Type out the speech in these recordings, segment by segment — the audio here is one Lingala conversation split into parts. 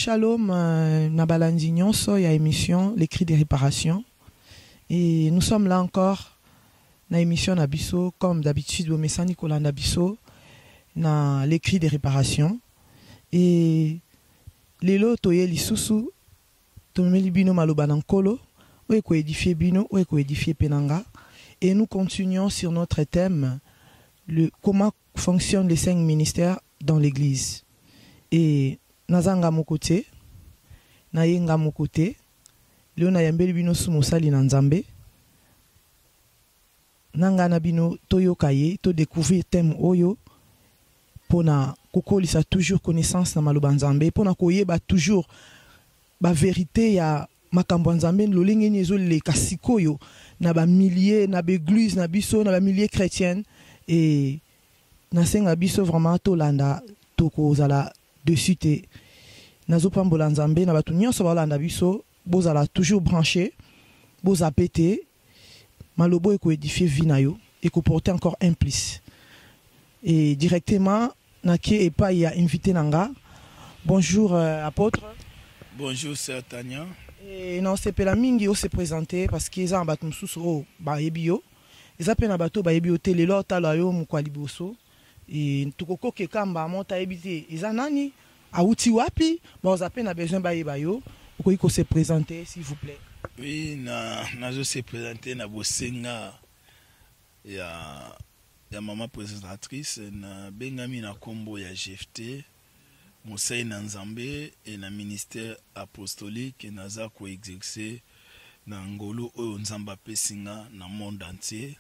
Shalom, Nabalandi Nyonso, il y a émission Les Cris des réparations. Et nous sommes là encore, dans l'émission Nabiso, comme d'habitude, au Messa Nicolas Nabiso, dans Les Cris des réparations. Et les lots, toye lisusu, tomeli bino maloba nankolo, ou ko édifier bino, ou ko édifier penanga. Et nous continuons sur notre thème, comment fonctionnent les 5 ministères dans l'Église. Et nazanga mokote, nayenga mokote, leo na yambeli bino sumosali na nzambe, nanga na bino toyo kaye, to découvrir thème oyo, pona kokolisa toujours connaissance na maloba nzambe, pona koyeba toujours ba vérité ya makambo nzambe lolenge nyezo le kasikoyo na ba milliers na ba église na biso na ba milliers chrétiennes et na senga biso vraiment to landa to kozala dessus te nazo pambola nzambe na batu nyonso balanda biso bozala toujours branché boza pété malobo eko édifier vie na yo et ko porter encore un plus et directement na ki et pas y a invité nanga. Bonjour apôtre. Bonjour sœur Tania. Et non c'est pela mingi o se présenter parce qu'ils ont battu mususu ba yebio ils appellent na bato ba yebio te lelo tala yo mukwaliboso et tukoko ke kamba monta ebité ils nani auti wapi ba os appellent na besoin ba yebayo ko se présenter s'il vous plaît. Oui na je se présenter na bosenga ya maman présentatrice na bengami na kombo ya GFT Moussei na Nzambe et na ministère apostolique naza ko exercer na ngolo oyo Nzamba pesinga na monde entier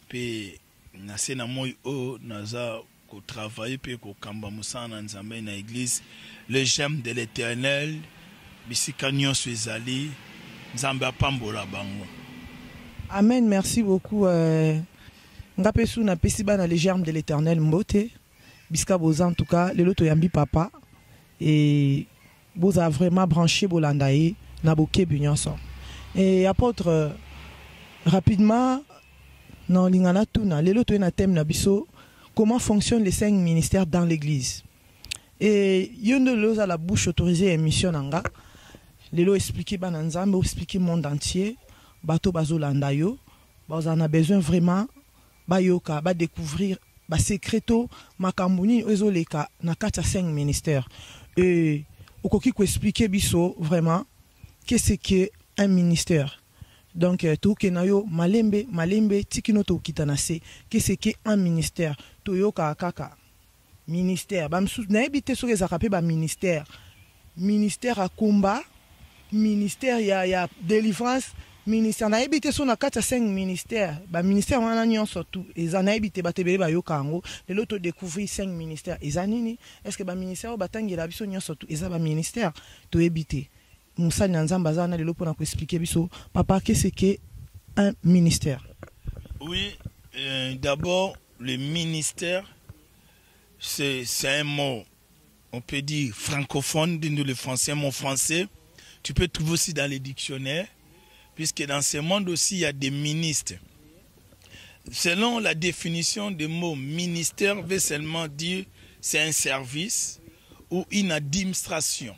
pe na sena moi o naza ko travailler pe ko kamba musana Nzambe na église le gemme de l'Éternel bisika nyonso ezali Nzamba pambola bango. Amen, merci beaucoup ngapesu na pesiba na le germe de l'Éternel mbote Biska Boza en tout cas, le loto yambi papa et Boza vraiment branché Bolandaye Naboke Bunyonso. Et apôtre rapidement dans Lingana Tuna, le loto na thème nabiso comment fonctionnent les 5 ministères dans l'église. Et yondo loza la bouche autorisée émission nanga, le lo expliquer bananzambe expliquer monde entier, bato bazolanda yo, baza na besoin vraiment bayoka ba découvrir ba secreto makambuni ezoleka na kati 5 ministères et okoki ko expliquer biso vraiment qu'est-ce que un ministère donc tout kenayo malembe tikino to kitanase qu'est-ce que un ministère to yoka kaka ministère ba msu na ebité so ezaka pe ba ministère à combat ministère ya délivrance ministère na ebité so na kati 5 ministères ba ministère wana nyonso tout ezana ebité batebele ba yokango lelo to découvrir 5 ministères ezanini est-ce que ba ministère batangela biso nyonso tout eza ba ministère to ebité musani na nzamba zana lelo pona ko expliquer biso papa qu'est-ce que un ministère. Oui, d'abord le ministère c'est un mot on peut dire francophone dans le français mot français tu peux trouver aussi dans les dictionnaires puisque dans ce monde aussi, il y a des ministres. Selon la définition du mot ministère, veut seulement dire c'est un service ou une administration.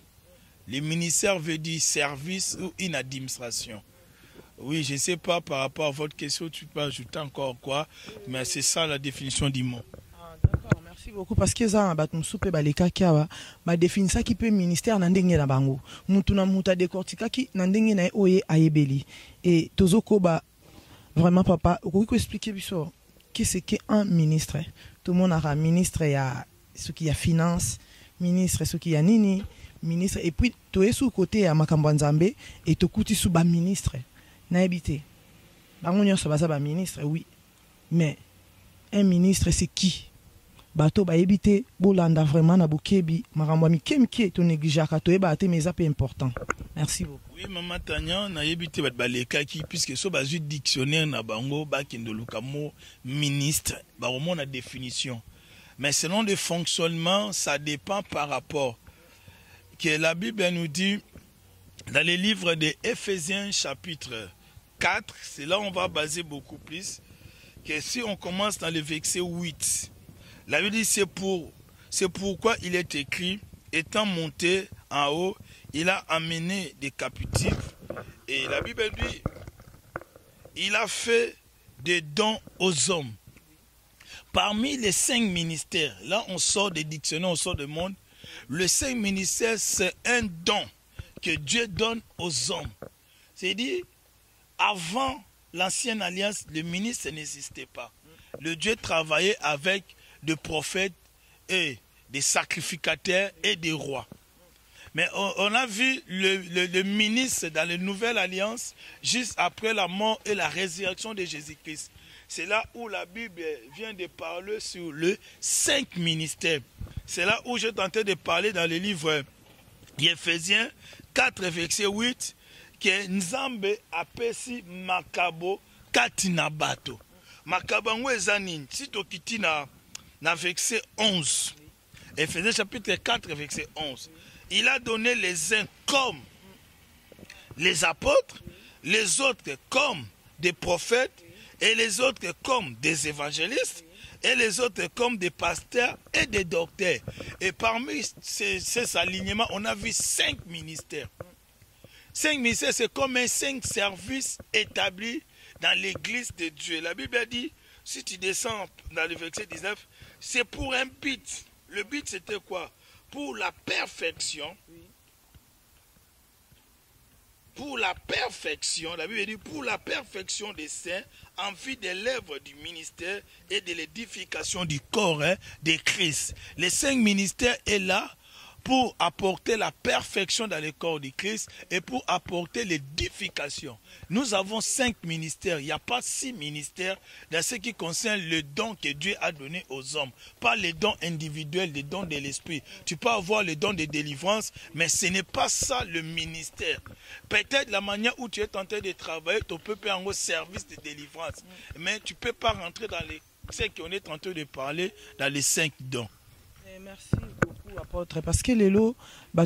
Le ministère veut dire service ou une administration. Oui, je ne sais pas par rapport à votre question, tu peux ajouter encore quoi, mais c'est ça la définition du mot. D'accord, merci beaucoup parce que ça batum soupe baleka kiawa ba définir qui peut ministère na ndenge na bango mutu na muta décortica qui na ndenge na oye ayebeli et tozoko ba vraiment papa okoki ko expliquer biso qu'est-ce qu'un ministre. Tout le monde a ministre ya ce qui a finance ministre ce qui a nini ministre et puis to sous côté ya makambo nzambe et to kuti sous ba ministre na ebité bango nyonso baza ba ministre oui mais un ministre c'est qui bato ba ebité bolanda vraiment na bokebi makambo mikemike to négligaka to eba te mais ça peu important. Merci beaucoup. Oui maman Tanya na ebité bat baleka ki puisque so ba ju dictionnaire na bango ba kendo lukamo ministre ba vraiment na définition mais selon le fonctionnement ça dépend par rapport que la Bible nous dit dans les livres de Éphésiens chapitre 4 c'est là où on va baser beaucoup plus que si on commence dans le verset 8. La Bible dit c'est pourquoi il est écrit étant monté en haut, il a amené des captifs. Et la Bible dit, il a fait des dons aux hommes. Parmi les 5 ministères, là on sort des dictionnaires, on sort du monde, le 5 ministères, c'est un don que Dieu donne aux hommes. C'est-à-dire, avant l'ancienne alliance, le ministre n'existait pas. Le Dieu travaillait avec des prophètes et des sacrificateurs et des rois. Mais on a vu le ministre dans la nouvelle alliance juste après la mort et la résurrection de Jésus-Christ. C'est là où la Bible vient de parler sur le 5 ministères. C'est là où je tentais de parler dans le livre Ephésiens 4, verset 8, que Nzambe apesi makabo katina bato. Makabo ngo ezanini, si tokiti na verset 11. Ephésiens chapitre 4, verset 11. Il a donné les uns comme les apôtres, les autres comme des prophètes, et les autres comme des évangélistes, et les autres comme des pasteurs et des docteurs. Et parmi ces alignements, on a vu 5 ministères. 5 ministères, c'est comme un 5 services établis dans l'église de Dieu. La Bible dit, si tu descends dans le verset 19, c'est pour un but. Le but c'était quoi? Pour la perfection. Pour la perfection, la Bible dit, pour la perfection des saints, en vue de l'œuvre du ministère et de l'édification du corps de Christ. Les 5 ministères est là pour apporter la perfection dans le corps de Christ et pour apporter l'édification. Nous avons 5 ministères, il n'y a pas 6 ministères dans ce qui concerne le don que Dieu a donné aux hommes. Pas les dons individuels, les dons de l'esprit. Tu peux avoir les dons de délivrance, mais ce n'est pas ça le ministère. Peut-être la manière où tu es en train de travailler, tu peux faire un service de délivrance, mais tu ne peux pas rentrer dans ce qu'on est en train de parler, dans les 5 dons. Merci beaucoup, apôtre. Parce que les lots,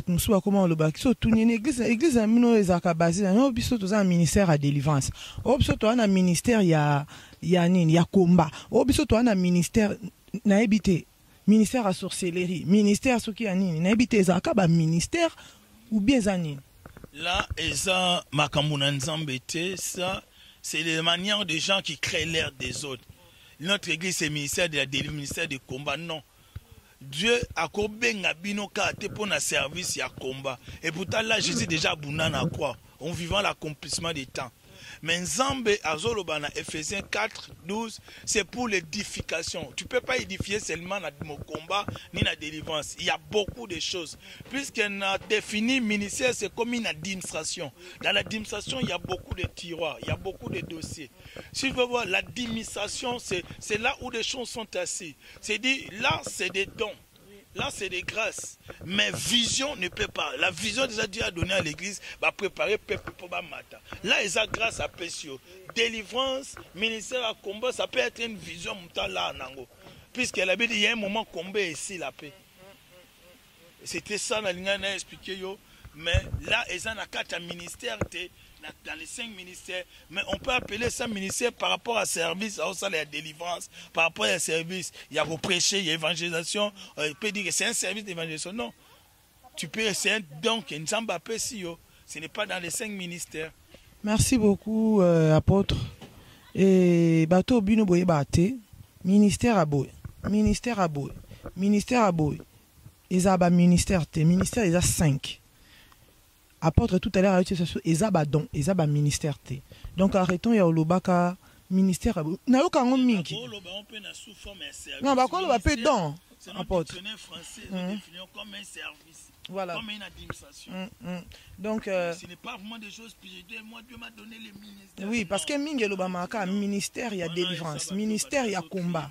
nous sommes comment le bac. Surtout, l'église a mis nos basé. Nous avons un ministère à délivrance. Nous avons un ministère, il y a combat. Nous avons un ministère, ministère à sorcellerie, ministère à ce qui a un ministère ou bien zanine. Là, ça, ça, c'est les manières des gens qui créent l'air des autres. Notre église, c'est le ministère de la délivrance, ministère de combat. Non. Dieu a benga bino kate pour un service ya combat. Et pourtant là, Jésus déjà abondant à quoi? En vivant l'accomplissement des temps. Mais Nzambe azolobana Ephésiens 4, 12, c'est pour l'édification. Tu ne peux pas édifier seulement dans mon combat ni dans la délivrance. Il y a beaucoup de choses. Puisqu'on a défini ministère, c'est comme une administration. Dans l'administration, il y a beaucoup de tiroirs, il y a beaucoup de dossiers. Si tu veux voir, l'administration, c'est là où les choses sont assises. C'est dit, là, c'est des dons. Là, c'est des grâces. Mais vision ne peut pas. La vision déjà Dieu a donné à l'église, va préparer le peuple pour le matin. Là, ils ont grâce à Pessio. Délivrance, ministère à combat, ça peut être une vision là en puisque la Bible dit, il y a un moment combat ici la paix. C'était ça, la ligne a expliqué. Mais là, ils ont un ministère dans les 5 ministères, mais on peut appeler ça ministère par rapport à service, à la délivrance, par rapport à service. Il y a vos prêcher, il y a évangélisation. On peut dire que c'est un service d'évangélisation. Non. Tu peux, c'est un don que nous avons appelé si, ce n'est pas dans les 5 ministères. Merci beaucoup, apôtre. Et bateau bino boye bate, ministère à boy, ministère à boy, ministère à boy. Ils ont ministère, ministère, ils ont 5. Apôtre tout à l'heure, ils ont don, ils ont ministère. Donc arrêtons, il y a le ministère. Non, on va pas don. Apôtre. Comme un service, voilà. Comme une administration. Donc, ce n'est pas vraiment des choses spirituelles. Moi, Dieu m'a donné les ministères. Oui, parce que le ministère, il y a délivrance, ministère, il y a combat.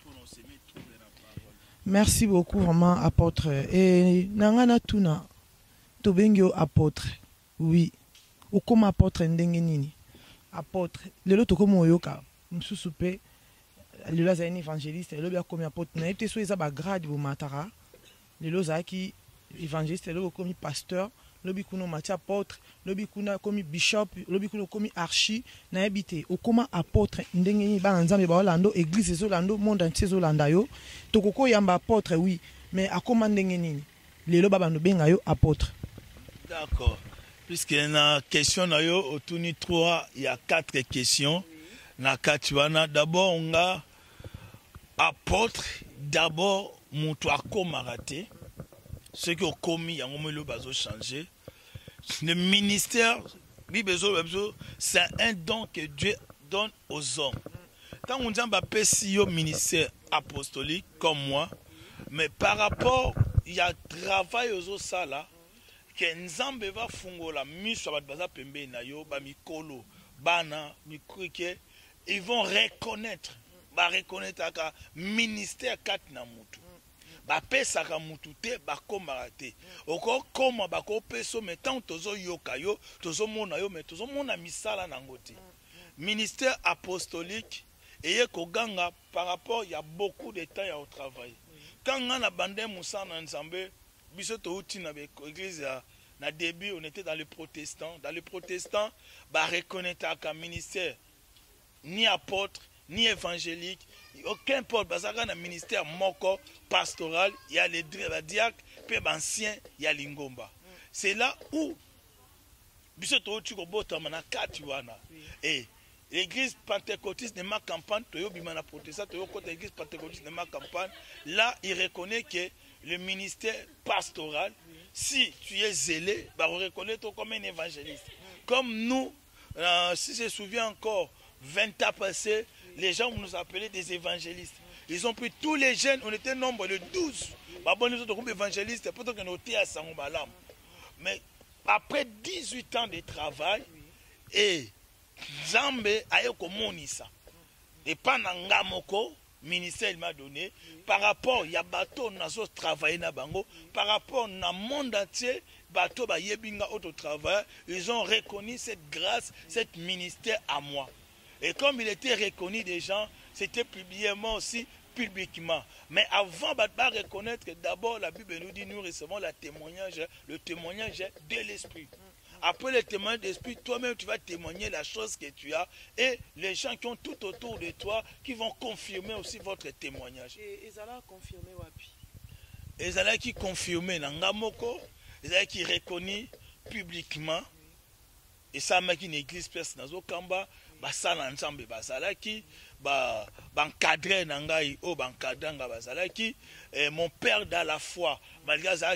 Merci beaucoup, vraiment, apôtre. Et Nangana Tuna, Tobengyo apôtre. Oui. Ou comme apôtre Ndengenini. Apôtre. Le lot comme Oyoka. Msusupe. Le lot est évangéliste. Le lot comme apôtre. Na été soit ils grade bu matara. Le lot qui évangéliste. Le lot comme pasteur. Le lot kuno matia apôtre. Le lot kuno comme bishop. Le lot kuno comme archi. Na habité. Ou comme apôtre Ndengenini ba nzambe ba Orlando église Zolando monde entier Zolanda yo. Tokoko yamba apôtre oui. Mais à comment Ndengenini. Le lot baba no benga yo apôtre. D'accord. Puisque la question na yo autour 3, il y a 4 questions. Na katuana d'abord on a apôtre, d'abord mon toi comme raté. Ce qui ont commis, il y a un moment où ils ont changé. Le ministère, c'est un don que Dieu donne aux hommes. Quand on dit que un ministère apostolique comme moi, mais par rapport, il y a travail aux autres ça là, que Nzambe va fungola, miso baza pembe na yo, ba mikolo, bana, mikrike, ils vont reconnaître, ka ministère kat na mutu. Ba pesa ka mutu te, ba komara te. Oko koma ba ko peso mais tant tozo yoka yo, tozo mona yo, mais tozo mona misala na ngoti. Ministère apostolique et koganga par rapport il y a beaucoup de temps au travail. Quand on a bandé Moussa na Nzambe, biso to uti na église na début on était dans les protestants. Dans les protestants, ba reconnaître un ministère ni apôtre ni évangélique, aucun porte parce qu'il y a un ministère moko pastoral, il y a les diacres, puis anciens, il y a l'ingomba. C'est là où biso to uti ko bota mana katiwana et l'église pentecôtiste de ma campagne, l'église pentecôtiste de ma campagne, là, il reconnaît que le ministère pastoral, si tu es zélé, bah, on reconnaît toi comme un évangéliste. Comme nous, si je me souviens encore, 20 ans passés, les gens nous appelaient des évangélistes. Ils ont pris tous les jeunes, on était nombre de 12. Bah, bon, nous sommes comme évangélistes, peut-être qu'on était à Sangobalam. Mais après 18 ans de travail, et Nzambe ayoko monisa et pas nanga moko ministère m'a donné par rapport ya bateau nazo travailler na bango par rapport na monde entier bateau ba yebinga auto travail ils ont reconnu cette grâce cette ministère à moi et comme il était reconnu des gens c'était publiquement aussi publiquement mais avant de reconnaître que d'abord la Bible nous dit nous recevons le témoignage de l'esprit. Après le témoignage d'esprit, toi-même tu vas témoigner la chose que tu as et les gens qui ont tout autour de toi qui vont confirmer aussi votre témoignage. Et Ezala confirmé wapi? Ezala qui confirmé Nangamoko, Ezala qui reconnu publiquement et ça m'a dit une église perse nazo kamba basala ensemble basala qui bancadrer nangai o bancadrer nga basala qui mon père dans la foi malgré ça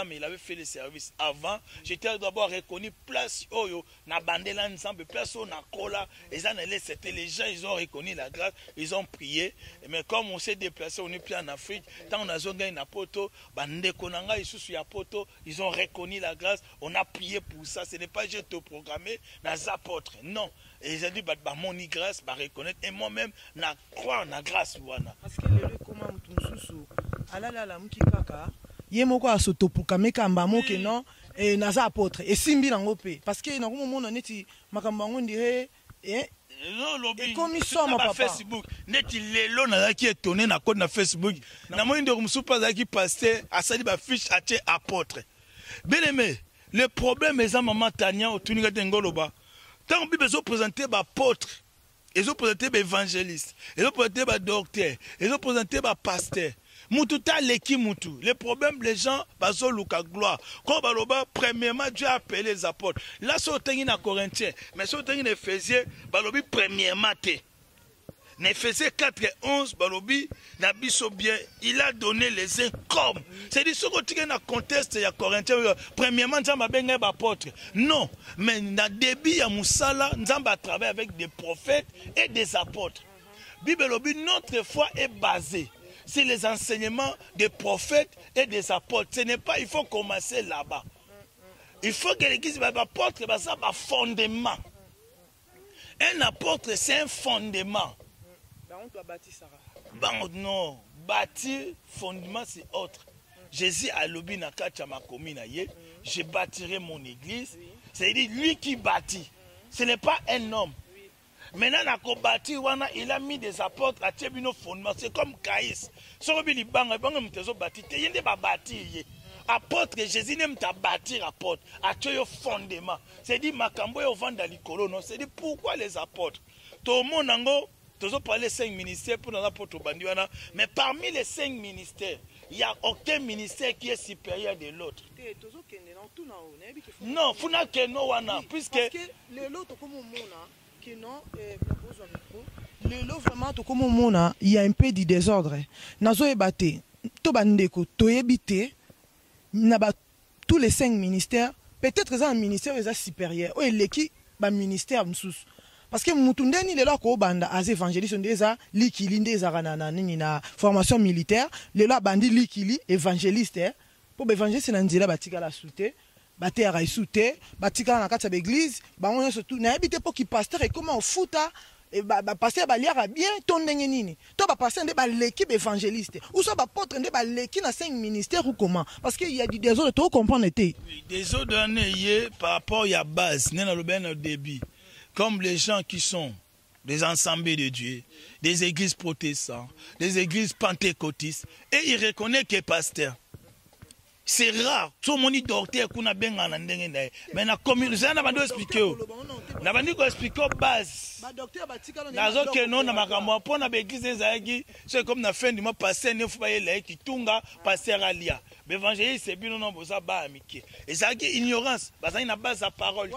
mais il avait fait le service avant j'étais d'abord reconnu place oyo na bandela ensemble place na kola et ça c'était les gens ils ont reconnu la grâce ils ont prié mais comme on s'est déplacé on est plus en Afrique tant on a zonga na poto bandeko nanga isusu ya poto ils ont reconnu la grâce on a prié pour ça ce n'est pas je te programmé na apôtres non et ils ont dit bah mon grâce bah reconnaître et moi-même na croire na grâce wana parce que le comment mutususu alala la mukikaka yemoko asotopuka mekamba moke non et naza apôtre et simbi nango pe parce que na komo mona neti makamba ngo ndire non lobby comme soma papa Facebook neti lelo na ki étonné na code na Facebook na moyi ndo musupa za ki pasteur asali ba fiche ache apôtre bien aimé le problème est maman Tania otuninga tengoloba tant Bible zo présenter ba apôtre ils ont présenté des évangélistes, ils ont présenté des docteurs, ils ont présenté des pasteurs. Mututa leki mutu. Le problème, les gens, bazo luka gloire. Quand baloba, premièrement, Dieu a appelé les apôtres. Là, c'est au tengi na Corinthiens, mais c'est au tengi na Éphésiens, balobi premièrement te. Na Éphésiens 4:11, balobi, na biso bien, il a donné les uns comme. C'est-à-dire, ce que tu as dans le contexte, il y a Corinthiens, premièrement, Nzamba benga apôtre. Non, mais dans le début, il y a Moussala, Nzamba travaille avec des prophètes et des apôtres. Bible lobi, notre foi est basée sur les enseignements des prophètes et des apôtres. Ce n'est pas, il faut commencer là-bas. Il faut que l'église soit apôtre, c'est un fondement. Un apôtre, c'est un fondement. On doit bâtir ça. Non, bâtir fondement c'est autre. Jésus a lobby na kacha makomi na ye, je bâtirai mon église. C'est-à-dire lui qui bâtit. Ce n'est pas un homme. Maintenant na ko bâti wana il a mis des apôtres à tebino fondement, c'est comme Caïs. Sorobi li banga mtezo bâti te yende ba bâti ye. Apôtre Jésus n'aime ta bâtir apôtre, à tuer fondement. C'est-à-dire makambo yo vanda likolo non, c'est-à-dire pourquoi les apôtres. Tout le monde nous avons parlé de 5 ministères pour nous apporter au Bandiwana. Mais parmi les 5 ministères, il n'y a aucun ministère qui est supérieur de l'autre. Non, funa keno wana puisque l'autre comme vraiment tout comme mona, il y a un peu de désordre. Nazo ebate, to bandeko, to ebite, naba tous les 5 ministères, peut-être un ministère est supérieur, ou l'équipe ba ministère msous. Parce que mutundeni le loko banda as évangélistes ndeza likili ndeza kana nini na formation militaire, le la bandi likili évangéliste pour évangéliste na nzela batika la soute. Bate ya raisute, batika na kati ya l'église, ba on surtout na habité pour qui pasteur et comment futa et ba pasteur ba liara bien ton ndenge nini. To ba pasteur nde ba l'équipe évangéliste. Ou soit ba porte nde ba l'équipe na 5 ministères ou comment parce que il y a du désordre to comprendre té. Oui, désordre né par rapport à base, né dans le ben au début. Comme les gens qui sont des ensembles de Dieu, des églises protestantes, des églises pentecôtistes, et ils reconnaissent que pasteur. C'est rare. Tout le monde est docteur qu'on a bien en andengé. Mais na commune, ça n'a pas d'expliquer. Na pas dit qu'on explique base. Nazo que non na makambo pour na l'église des aïgi, c'est comme na fin du mois passé, ne faut pas y aller qui tunga pasteur alia. L'évangéliste c'est bien non ça ba amitié. Et ça qui ignorance, parce qu'il n'a pas sa parole.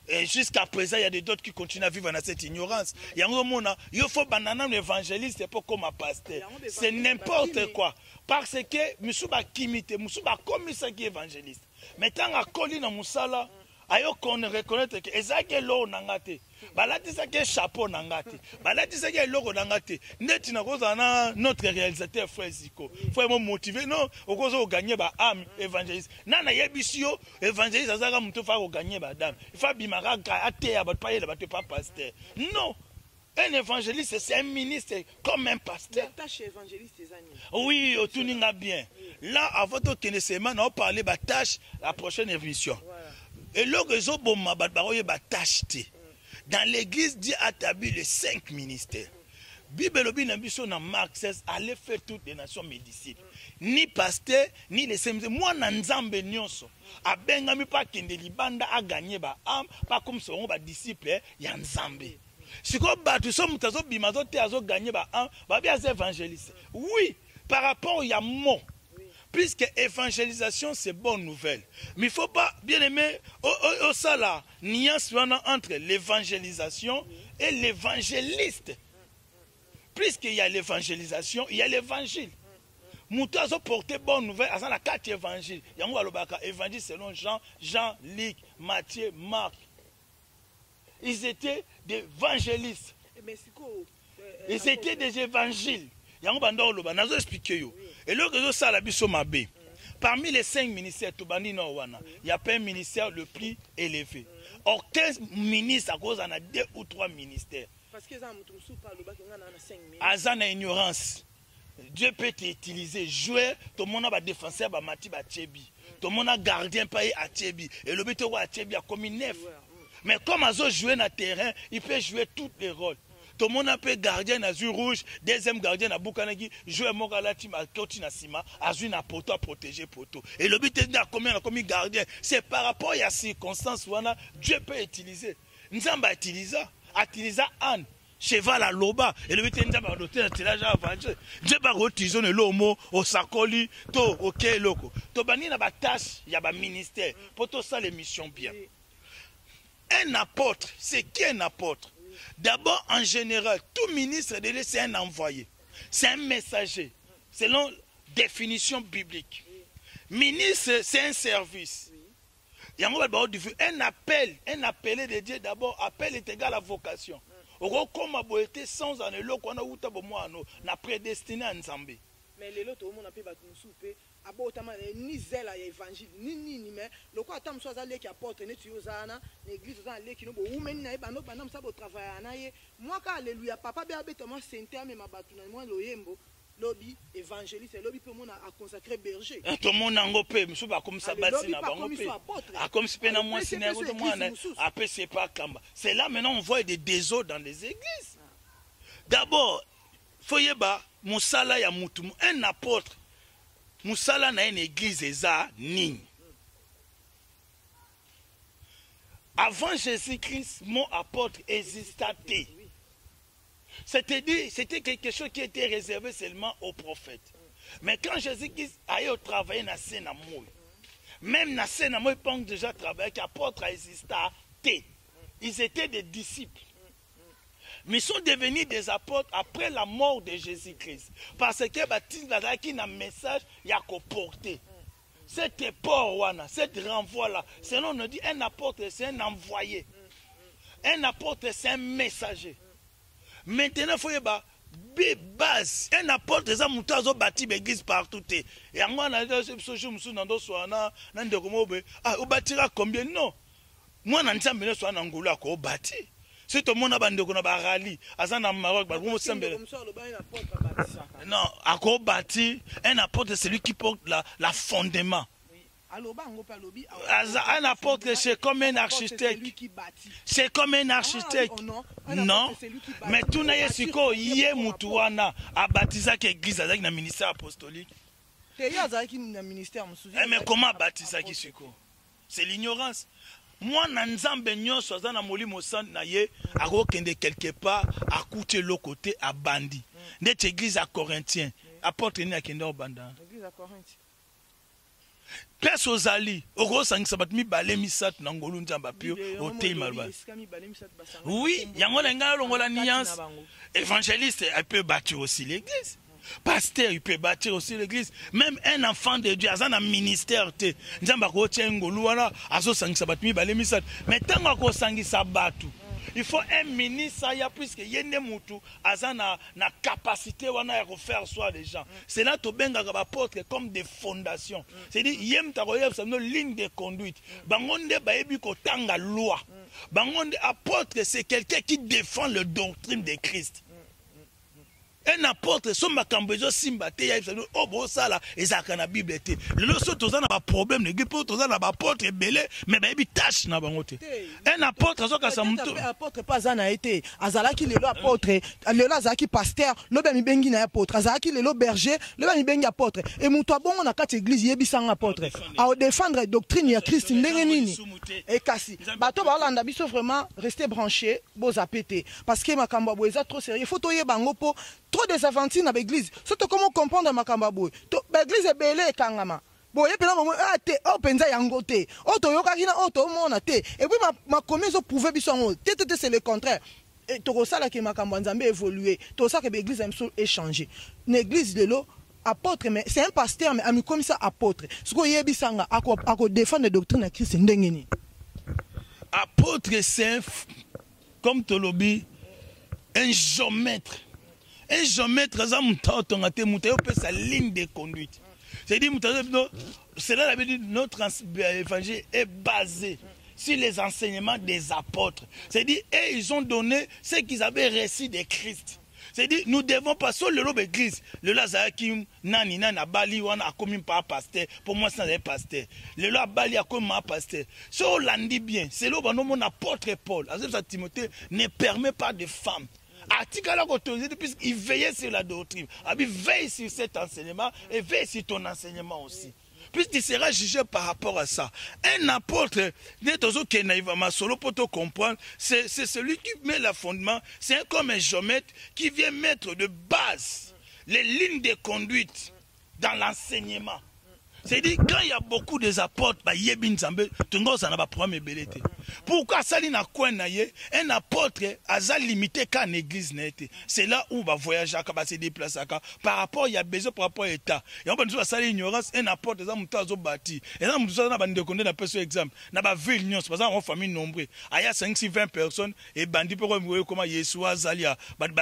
Et jusqu'à présent, il y a d'autres qui continuent à vivre dans cette ignorance. Il y a un moment, il faut banana l'évangéliste, c'est pas comme un pasteur. C'est n'importe quoi. Parce que Moussouba kimite, Moussouba comme ça qui est évangéliste. Mais tant à coller dans Moussala, ayo qu'on reconnaît que ezaki lo nangate. Balati ça que chapeau nangate. Balati ça que logo nangate. Net na kozana notre réalisateur frère Ziko. Faut me motiver non, okozo gagner ba âme évangéliste. Nana yebisio évangéliste azaka muto fa ko gagner ba dame. Il faut bimara ate ba pa yela ba te pas pasteur. Non. Un évangéliste, c'est un ministre comme un pasteur. La tâche évangéliste, c'est ça. Oui, tout n'est bien. Là, avant de connaissement, on va parler de la tâche la prochaine émission. Et là, dans l'église, Dieu a établi les 5 ministères. Bible dans Marc 16, allez faire toutes les nations mes disciples. Ni pasteur, ni les 5 ministères. Moi, je suis nyonso. A bengami pa kende libanda a gagné ba âme, pas comme ce on va disciple, il y a Nzambe. Si vous gagné un évangéliste. Oui, par rapport à mot. Puisque évangélisation, c'est bonne nouvelle. Mais il ne faut pas, bien aimer, au sala, nuance entre l'évangélisation et l'évangéliste. Puisqu'il y a l'évangélisation, il y a l'évangile. Moutazo porter bonne nouvelle à la 4 évangiles. Il y a un évangile selon Jean, Luc, Matthieu, Marc. Ils étaient des évangélistes. Ils étaient des évangiles. Il y a un bandor loba, nazo expliquer. Et le réseau ça la biso mabé. Parmi les 5 ministères, il n'y a pas un ministère le plus élevé. Aucun ministre à cause en a 2 ou 3 ministères. Parce que ça Azana ignorance. Dieu peut t'utiliser, jouer, tout le monde a défenseur, Mati Tchebi. Tout le monde a gardien paye à Tchebi. Et le but à Tchebi a commis 9. Mais comme Azo joue dans le terrain, il peut jouer tous les rôles. Tout le monde a pu gardien dans le rouge, deuxième gardien dans Boukanagi, jouer à team à Koti na Sima, Azu na poto à protéger poto. Et le but est de commis gardien. C'est par rapport à la circonstance où Dieu peut utiliser. Nzamba utiliser Anne. Cheval à loba et le but est de doter de tirage avancé. Dieu va utiliser le lomo au sakoli to ok loko. To bani na ba tâche, il y a ba ministère pour tout ça les missions bien. Un apôtre, c'est qui un apôtre? D'abord, en général, tout ministre de Dieu, c'est un envoyé. C'est un messager, selon définition biblique. Ministre, c'est un service. Il y a un appel, un appelé de Dieu d'abord, appel est égal à vocation. Comme a été sans en elo qu'on a outa bomoano na prédestiné à Nzambe. Mais les autres on a pu battre nous souper abotama ni zèle à évangile ni mais le quoi tam soit allé qui apporte ne tu osana l'église aux allé qui no bo women na ba no banam ça bo travail na ye moi ka alléluia papa be abetama saint mais ma batu na moi loyembo lobby évangéliste lobby peut mon a consacré berger tout le monde ngo pe msu ba comme ça basi na bango pe a comme si pena moi sina ko moi na après c'est pas kamba c'est là maintenant on voit des désordres dans les églises. D'abord foyeba musala ya mutu un apôtre musala na une église eza nini. Avant Jésus-Christ mon apôtre existait. C'est-à-dire, c'était quelque chose qui était réservé seulement aux prophètes. Mais quand Jésus-Christ a travaillé dans la scène, même dans la scène, ils ont déjà travaillé, qu'apôtres existaient. Ils étaient des disciples. Mais ils sont devenus des apôtres après la mort de Jésus-Christ. Parce que baptiste a un message qu'il a porté. Cet apport, cet renvoi-là, sinon on dit un apôtre, c'est un envoyé. Un apôtre, c'est un messager. Maintenant, il faut y base. Un apôtre, c'est un mouton qui a bâti l'église partout. Et moi, on a dit, on bâtira combien? Non. Moi, on a dit, on a bâti. Si tout le monde a bandé qu'on a rallye, Maroc, non, à quoi bâti, un apôtre, c'est lui qui porte la fondement. Un apôtre, c'est comme un architecte. C'est comme un architecte. Non, mais tout le monde y est moutouana à bâtir l'église avec le ministère apostolique. Mais comment bâtir l'église? C'est l'ignorance. Moi, Nanzambe nyonso na molimo san na ye akokende quelque part à côté l'autre côté à bandi. Cette église à Corinthiens, apôtre ni akende au banda. Église à Corinthiens. Place aux ali, oko sang sabat mi balé mi sat na ngolu nzamba pio au témalba. Oui, yango lenga longola nuance. Évangéliste, il peut bâtir aussi l'église. Pasteur, il peut bâtir aussi l'église. Même un enfant de Dieu, il a un ministère. Mais il faut un ministre, puisque il y a une capacité de faire soi des gens. C'est là que tu as apôtre comme des fondations. C'est-à-dire, il y a une ligne de conduite. La loi. Apôtre, c'est quelqu'un qui défend la doctrine de Christ. Un apôtre, son makambezo simbate, ya ifsano, oh bon ça là, et ça kana Bible té. Le loso toza na ba problème, le gipo toza na ba apôtre belé, mais ba bi tâche na bangote. Un apôtre zo ka sa muto. Un apôtre pas na été, azala ki lelo apôtre, lelo azaki pasteur, lo ba mi bengi na apôtre, azala ki lelo berger, lo ba mi bengi apôtre. Et muto bon na kati église yebisa na apôtre. A défendre doctrine ya Christ ndenge nini. Et kasi, bato ba landa biso vraiment rester branché, boza zapété parce que makambo boza trop sérieux, faut toyer bango po trop des aventures dans l'église. Surtout comment comprendre Makambabou. L'église est belle et kangama. Bon, et puis là, ah, te, oh, penza yangote. Oh, to yoka kina, oh, to mona te. Et puis, ma commise pouvait bisongo. Te, c'est le contraire. Et to ça là que Makambanzambe évolué. To ça que l'église a échangé. L'église de l'eau, apôtre, mais c'est un pasteur, mais ami comme ça, apôtre. Ce qu'on y a bisanga, à quoi défendre la doctrine de Christ, ndengeni. Apôtre, c'est comme Tolobi, un géomètre. Un géomètre, c'est sa ligne de conduite. C'est-à-dire, notre évangile est basé sur les enseignements des apôtres. C'est-à-dire, ils ont donné ce qu'ils avaient reçu de Christ. C'est-à-dire, nous devons pas sur le lobe église. Le Lazaki, nani, nana, bali, wana, a commis par pasteur. Pour moi, c'est un pasteur. Le lobe bali a commis par pasteur. Si on l'a dit bien, c'est le mon apôtre Paul. Timothée ne permet pas de femmes. Puisqu'il veillait sur la doctrine. Il veille sur cet enseignement et veille sur ton enseignement aussi. Puisqu'il sera jugé par rapport à ça. Un apôtre, c'est celui qui met le fondement. C'est comme un géomètre qui vient mettre de base les lignes de conduite dans l'enseignement. C'est-à-dire, quand il y a beaucoup des apôtres, pourquoi ça un apôtre a limité qu'en église. C'est là où on va voyager, se déplacer. Par rapport, il y a besoin par rapport à l'État. Et on peut dire que l'ignorance, un apôtre, c'est bâti. Et là, on a un peu exemple. Dans la ville, par exemple, en famille nombreuse, il y a 5, 6, 20 personnes, et bandit pour voir comment Yeshua, Zalia,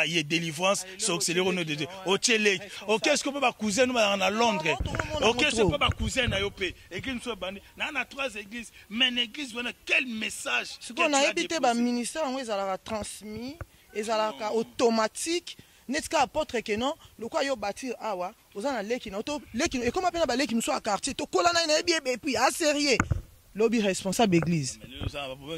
il y a délivrance, c'est accéléré au nom de Dieu. Ok, est-ce qu'on peut pas cousin nous à Londres? Ok, est-ce qu'on peut pas cousin à Yopé? Église soit bandit. On a 3 églises, mais une église, quel message? Ce qu'on a évité, le ministère, ils ont transmis, ils ont automatique. N'est-ce qu'à apôtre que non, le quoi yo bâtir awa, aux en allés qui n'ont et comment appelle les qui nous soit à quartier, to colana et puis à sérieux. Lobby responsable église.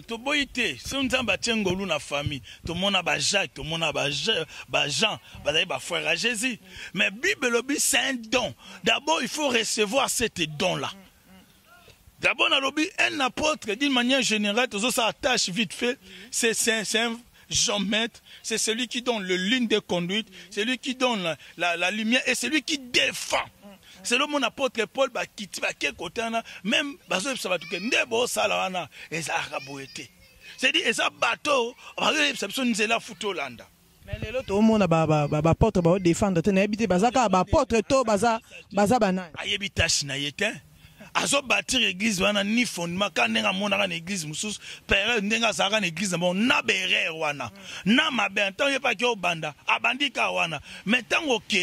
To boité, si on t'en bâtit ngolu na famille, tout le monde a Jacques, tout le monde a Jean, ba frère à Jésus. Mais Bible lobby c'est un don. D'abord il faut recevoir cet don là. D'abord dans lobby un apôtre d'une manière générale, tout ça attache vite fait, c'est un géomètre, c'est celui qui donne le ligne de conduite, c'est celui qui donne la lumière et celui qui défend. C'est le mon apôtre Paul qui va quel côté même bazo ça va tout que ndebo sala wana ezaka boete. C'est dit et ça bateau bazo ça nzela futolanda. Mais les autres au monde ba porte ba défendre te na habité bazaka ba porte to baza bana. Ayebi tâche na yete. Azo bâtir l'église wana ni fondement quand nenga mona na église mususu période nenga saka na église bon na berere wana na mabe tant y pas que banda abandika wana mais tant OK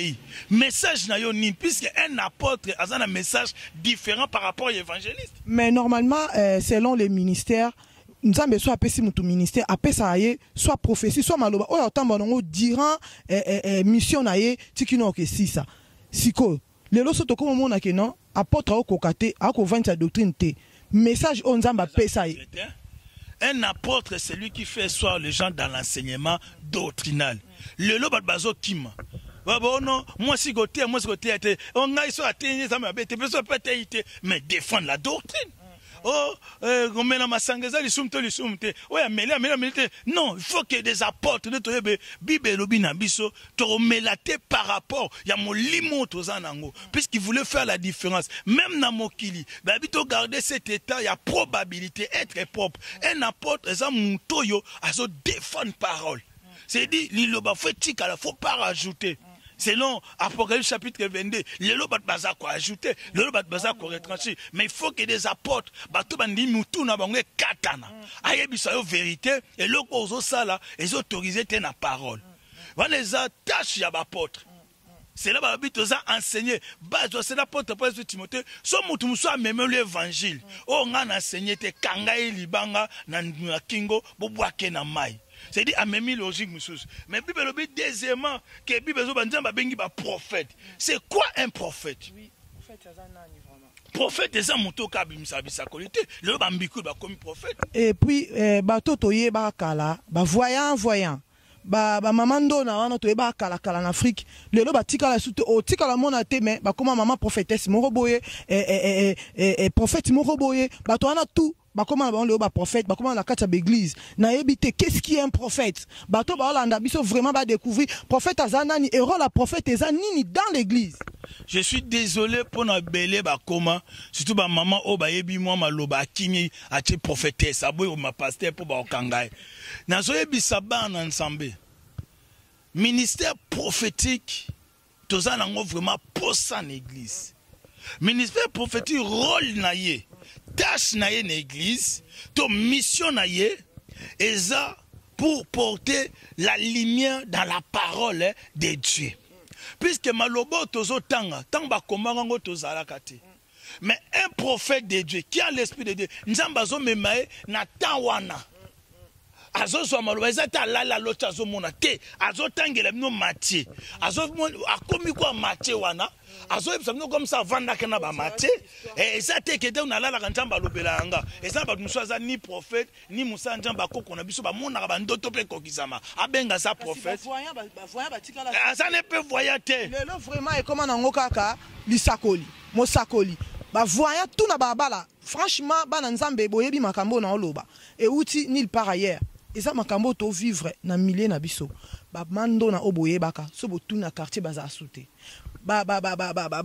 message na yo ni puisque un apôtre a un message différent par rapport à l'évangéliste. Mais normalement selon les ministères Nzambe soit apesi mutu ministère apesa aye soit prophétie soit maloba oyo otamba nango durant mission na ye tikino ke sisa siko lelo soto ko mona ke non apôtre au kokate ako vendre sa doctrine te message on Nzamba pesa ye. Un apôtre c'est lui qui fait asseoir les gens dans l'enseignement doctrinal. Lelo bazo kima non, moi si côté on a ici à tenir ça mais défendre la doctrine. Oh, on la masangeza lisumte. Ouais, mais non, il faut que des apôtres de Bible lobina biso to melate par rapport ya mo limo tozanango puisqu'il voulait faire la différence même na mokili. Ba bito garder cet état, il y a probabilité être propre. Un apôtre ça mutoyo azo défendre parole. C'est dit liloba faut pas rajouter. Selon Apocalypse chapitre 22, les lots baza quoi ajouter, les lots baza quoi retrancher. Mais il faut que des apôtres, bato bandi mutu na bangé katana. Ayebisa yo vérité et le cause ça là, ils autorisé ten la parole. Voilà les tâches ya apôtres. C'est là babito za enseigner. Base c'est l'apôtre Paul Timothée, so mutu muso même l'évangile. Oh nga na enseigner te kanga libanga na kingo bobwake na mai. C'est dit à même logique monsieur. Mais Bible le deuxièmement que Bible zo banzamba bengi ba prophète. C'est quoi un prophète? Oui, prophète ça nani vraiment. Prophète c'est ça moto ka bimisa bisa qualité. Le bambiku ba comme prophète. Et puis bato toye ba kala, ba voyant. Ba maman na wana toye ba kala en Afrique. Lelo ba tika la soute o tika la mona te mais ba comment maman prophétesse moko boye prophète moko boye ba to wana tout. Bah comment on le prophète, bah comment la carte d'église. Na ebité qu'est-ce qui est un prophète? Bah to bah on biso vraiment va découvrir prophète azanani et rôle la prophète azanini dans l'église. Je suis désolé pour na belé bah comment surtout bah maman oh bah yebi moi maloba kini ache prophétesse aboy ma pasteur pour bah kangai. Na so yebi saban ensemble. Ministère prophétique tozanango vraiment pour ça l'église. Ministère prophétique rôle na ye. Tâche na ye l'église, ton mission na ye, et ça pour porter la lumière dans la parole de Dieu. Puisque malobo tozo tanga, tanga komarango tozala kate. Mais un prophète de Dieu qui a l'esprit de Dieu, nzambazo memae na tawana. Azo so maloba ezata lala locha azo mona te, azo tangela no Matthieu. Azo akomi kwa Matthieu wana. Azo ebisano comme ça vanda kana ba Matthieu. Et ça te kete na lala kanzamba lobela nga. Et ça ba musaza ni prophète ni musa nzamba koko na biso ba mona ba ndoto pe kokizama. Abenga ça prophète. Voyant ba tikala. Ça ne peut voyer te. Lelo vraiment et comment nango kaka lisakoli, mosakoli. Ba voyant tout na ba bala. Franchement ba nzambe boyebi makambo na oloba. Et outi nil par ailleurs. Et ça makambo to vivre na milieu na biso. Ba mando na oboye baka so botu na quartier baza souté. Ba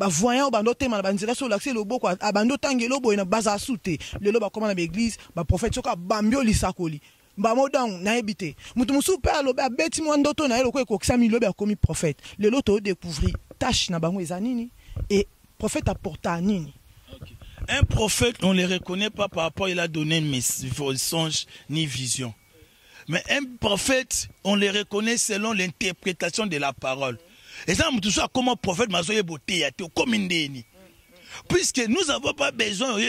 voyant ba ndote ma banzira so l'accès le boko abando tangelo boye na baza souté. Lelo ba comment na église ba prophète soka bambio lisakoli. Ba modang na ebité. Mutu musu pe alobe abeti mo ndoto na eloko ekokisa mi lobe akomi prophète. Lelo to découvrir tâche na bango ezanini et prophète apporta nini. Un prophète on ne le reconnaît pas par rapport il a donné un songe ni vision. Mais un prophète, on le reconnaît selon l'interprétation de la parole. Et ça, tout ça, comment prophète mazoye beauté, comme une. Puisque nous n'avons pas besoin, nous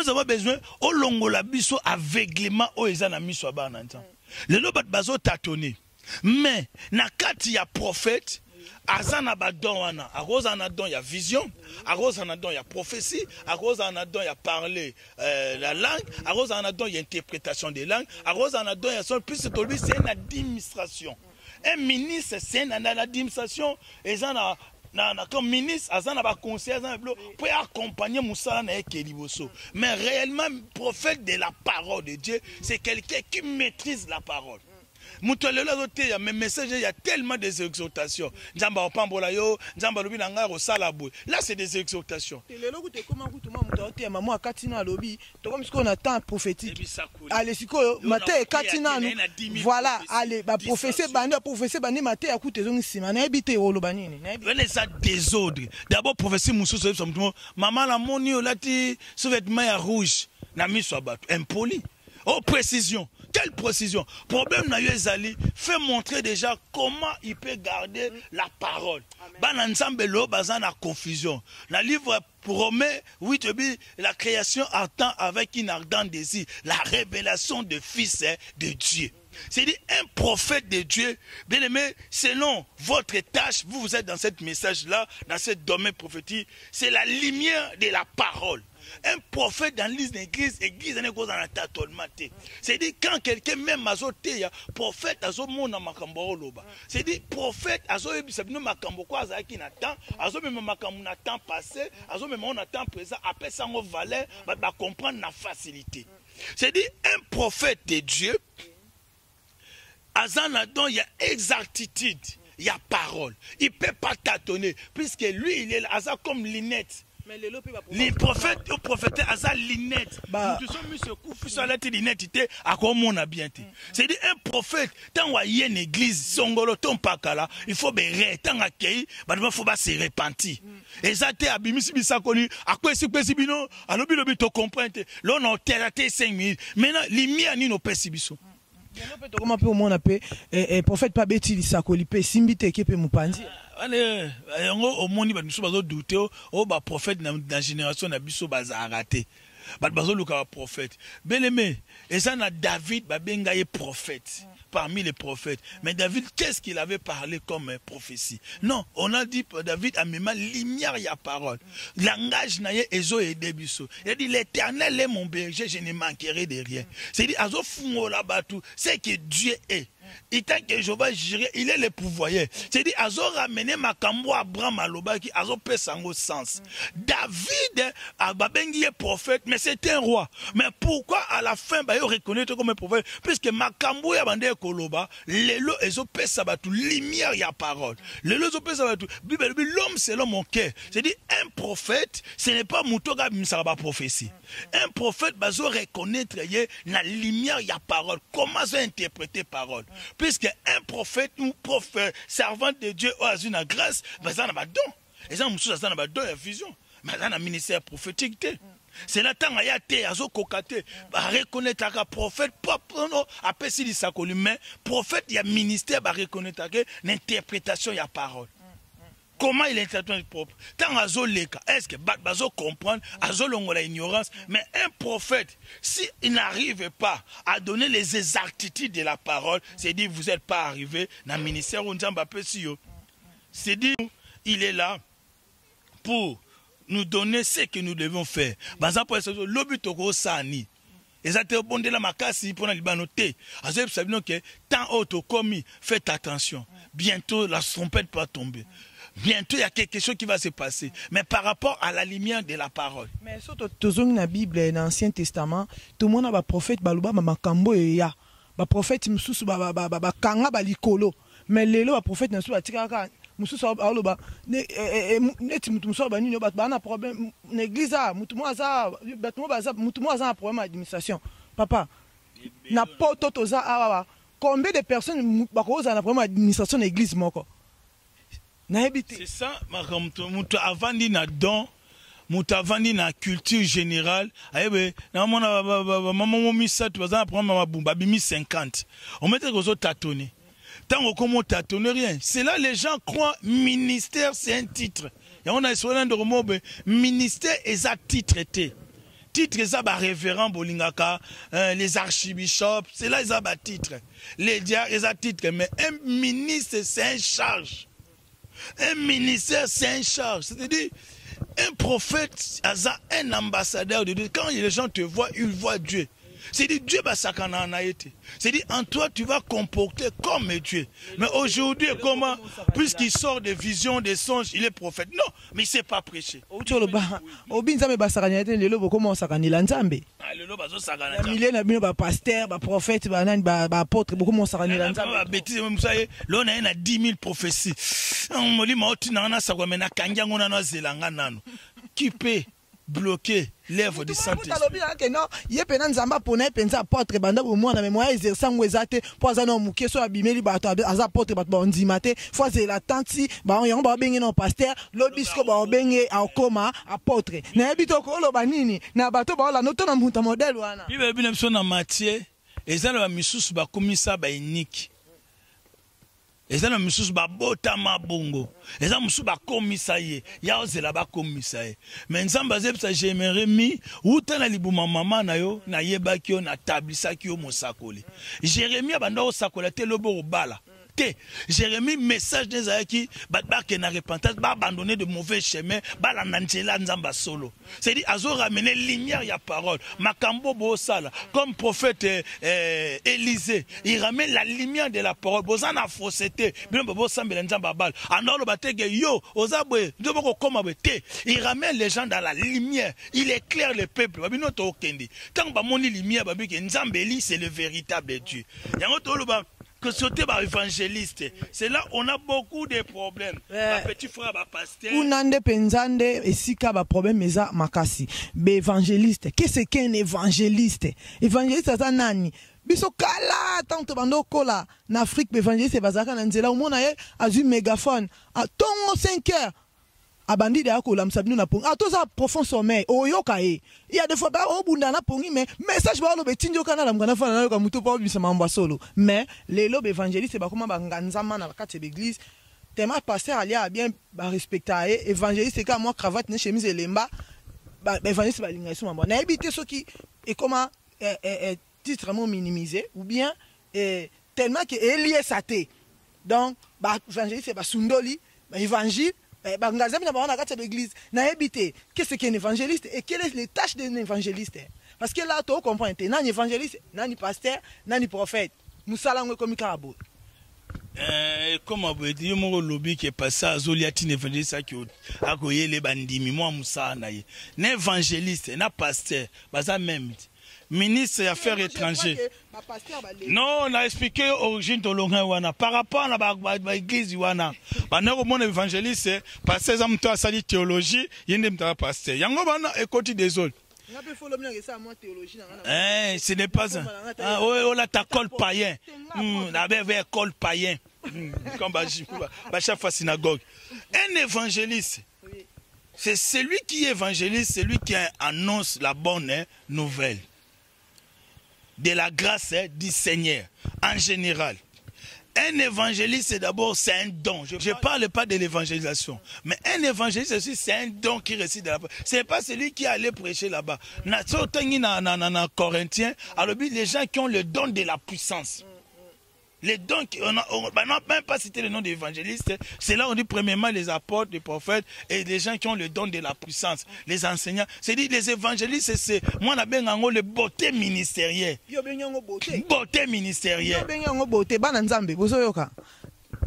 avons besoin, au longo la biso aveuglement, au ezana miso abananta. Le lobat bazo tâtonné. Mais, na kati ya prophète, azana badon wana, arosa na don ya vision, arosa na don ya prophétie, arosa na don ya parler la langue, arosa na don ya interprétation des langues, arosa na don ya son plus c'est lui c'est une administration. Un ministre c'est une administration et ça comme ministre azana ba conseiller azana pour accompagner musala na ekeliboso. Mais réellement prophète de la parole de Dieu, c'est quelqu'un qui maîtrise la parole. Mes messages, il y a tellement des exhortations. Là, c'est des exhortations. Voilà, allez, professeur bandi maté à coûter zone sima na habité au lobanini. Venez ça désordre. D'abord professeur Moussou maman la moni olati sous-vêtement ya rouge na mis soit battu impoli. Oh précision. Quelle précision. Problème na yezali fait montrer déjà comment il peut garder la parole. Ban ensemble lo bazan na confusion. La livre promet, oui, la création attend avec une ardente désir la révélation de fils de Dieu. C'est-à-dire un prophète de Dieu, bien aimé, selon votre tâche, vous êtes dans ce message-là, dans ce domaine prophétique, c'est la lumière de la parole. Un prophète dans l'église, l'église n'est pas dans la tâtonnement. C'est-à-dire quand quelqu'un même a zoté, prophète a zoté mon makambo loba. C'est-à-dire prophète a zoté bisabino makambo quoi ça qui n'attend, a zoté même makambo n'attend passé, a zoté même on attend présent, après ça on valait, va comprendre la facilité. C'est-à-dire un prophète de Dieu. Azanadon, il y a exactitude, il y a parole. Il ne peut pas tâtonner, puisque lui, il est là, comme Linette. Les prophètes, les prophètes, Azan Linette. Nous sommes mis sur coup, sur la Linette, à quoi on a bien été. C'est-à-dire, un prophète, tant qu'il y a une église, Songolo, ton pakala, il faut bérer, tant qu'il il faut se repentir. Et ça, tu as bimisi bisakoni, à quoi c'est que c'est bino, à l'obi to comprendre. Là, on a terraté 5 minutes. Maintenant, l'imia ni nos pessibiso. Comment peut on appelle prophète pas bêti lisakoli pe simbite ke pe mupanzi au monde ba nous bazo douter o ba prophète na génération na biso baza raté ba bazo luka prophète bien aimé et ça na David ba benga ye prophète parmi les prophètes. Mais David, qu'est-ce qu'il avait parlé comme prophétie? Non, on a dit David a même lumière y a parole. Langage naie ezo et debiso. Il a dit l'Éternel est mon berger, je ne manquerai de rien. C'est dit azo fungo la batu, c'est que Dieu est. Il t'a que je vais gérer, il est le pouvoyeur. C'est-à-dire, azo ramener Makambo Abraham Aloba qui azo peut sango sens. David a babengi est prophète, mais c'est un roi. Mais pourquoi à la fin, bah, il reconnaît comme un prophète? Puisque Makambo ya bande koloba, lelo ezo peut sabatu, lumière ya parole. Lelo ezo peut sabatu. L'homme c'est l'homme au cœur. C'est-à-dire, un prophète, ce n'est pas Moutoga Msaraba prophétie. Un prophète, bah, zo reconnaître la lumière ya parole. Comment ça interpréter parole? Puisque un prophète ou prophète, servant de Dieu ou à une grâce, ça n'a pas de don. Et ça, ça n'a pas de don et vision. Mais ça n'a pas ministère prophétique. C'est là tant qu'il y a été, à kokate, à reconnaître que prophète, non, après si il s'accole, mais prophète, il y a ministère, à reconnaître que l'interprétation, il y a parole. Comment il interprète propre? Tant azo leka, est-ce que bazo comprendre, azo longo la ignorance, mais un prophète, s'il n'arrive pas à donner les exactitudes de la parole, c'est dire vous n'êtes pas arrivé dans le ministère où c'est dire il est là pour nous donner ce que nous devons faire. Baza pour ça, l'obut au sani. Et ça te bon de la makasi pour la libanoté. Azo savez que tant auto commis, faites attention. Bientôt la trompette peut tomber. Bientôt, il y a quelque chose qui va se passer. Mais par rapport à la lumière de la parole. Mais surtout, dans la Bible, dans l'Ancien Testament, tout le monde a un prophète, un prophète, un prophète, un kanga, un likolo. Mais le prophète, un problème. Papa, combien de personnes ont un problème d'administration de l'église? C'est ça, avant d'y don, avant d'y na culture générale, maman mis ça, tu vas prendre ma 50. On mettait que vous tâtonnez. Tant qu'on tâtonne rien. C'est là les gens croient ministère, c'est un titre. Et on a souvent de remous, ministère est un titre. Titre ça ba révérend bolingaka, les archibishops, c'est là ils ont un titre. Les diacres ils ont un titre, mais un ministre c'est un charge. Un ministère, c'est un charge. C'est-à-dire, un prophète, un ambassadeur de Dieu. Quand les gens te voient, ils voient Dieu. C'est dit Dieu va sakana na été. C'est dit en toi tu vas comporter comme Dieu. Mais aujourd'hui comment, puisqu'il sort des visions, des songes, il est prophète. Non, mais il ne sait pas prêcher. Milliers de pasteurs, prophètes, apôtres, beaucoup de bêtises. L'on a 10 000 prophéties. Qui peut bloquer l'œuvre du Saint-Esprit? Il y a des apôtres ezana misusu babota mabongo ezana misusu bakomisa ye ya ozela bakomisa ye mais nzamba zebisa Jérémie uta na libuma mama na yo na yebaki yo na tablisaki yo mosakoli Jérémie abanda osakola te lobo obala te Jérémie message des ayaki ba na repentance ba abandonner de mauvais chemins ba la nzela nzamba solo c'est dit azo ramener lumière ya parole makambo bo sala comme prophète Élisée il ramène la lumière de la parole bozana fausseté bien bo sambela nzamba bal andolo batege yo ozabwe ndoboko koma te il ramène les gens dans la lumière il éclaire le peuple babino to okendi tant ba moni lumière babike nzambeli c'est le véritable Dieu yango tolo ba que sauter par évangéliste, c'est là on a beaucoup de problèmes. Petit frère, pasteur. Unande penzande et sika ba problème meza makasi. Be évangéliste, qu'est-ce qu'un évangéliste? Évangéliste ça nani? Biso kala tanto bando kola en Afrique évangéliste bazaka na nzela umona ye azu mégaphone à tongo 5 heures. Abandi de akola msabino na pongi atoza profond sommeil oyoka e il y a des fois ba obunda na pongi mais message ba lo betinjo kana la mkana fana na yoka muto pa bisa mamba solo mais les lobe évangéliste ba koma ba nganzama na kati l'église tema pasteur alia bien ba respecter évangéliste ka moi cravate ne chemise elemba ba évangéliste ba linga iso mamba na ebité soki et comment titre mo minimisé ou bien tellement que lié saté donc ba évangéliste ba sundoli ba évangile qu'est-ce qu'un évangéliste et quelles sont les tâches d'un évangéliste? Parce que là, tu comprends, un évangéliste, un pasteur, un prophète. Nous allons comme carabo. Comme on dit, mon lobby qui est passé à Zoliatine évangéliste qui a goyé les bandits, moi Moussa naïe. Un évangéliste, un pasteur, ça même. Ministre des Affaires étrangères. Non, on a expliqué l'origine de l'Orient. Par rapport à l'église, mon évangéliste, pasteur, ça m'a sali théologie, il y a un pasteur. Il y a un côté des autres. Ce n'est pas ça. Oh, là, t'as col païen. Avec col païen. Comme chaque fois synagogue. Un évangéliste, c'est celui qui est évangéliste, celui qui annonce la bonne nouvelle de la grâce du Seigneur en général. Un évangéliste, d'abord, c'est un don. Je ne parle pas de l'évangélisation. Mais un évangéliste aussi, c'est un don qui récite de la parole. Ce n'est pas celui qui allait prêcher là-bas. Dans Corinthiens, alors les gens qui ont le don de la puissance. Les dons, on n'a même pas cité le nom d'évangélistes. C'est là où on dit premièrement les apôtres, les prophètes et les gens qui ont le don de la puissance, les enseignants. C'est-à-dire les évangélistes, c'est moi on a bien le beauté ministérielle. Beauté ministérielle.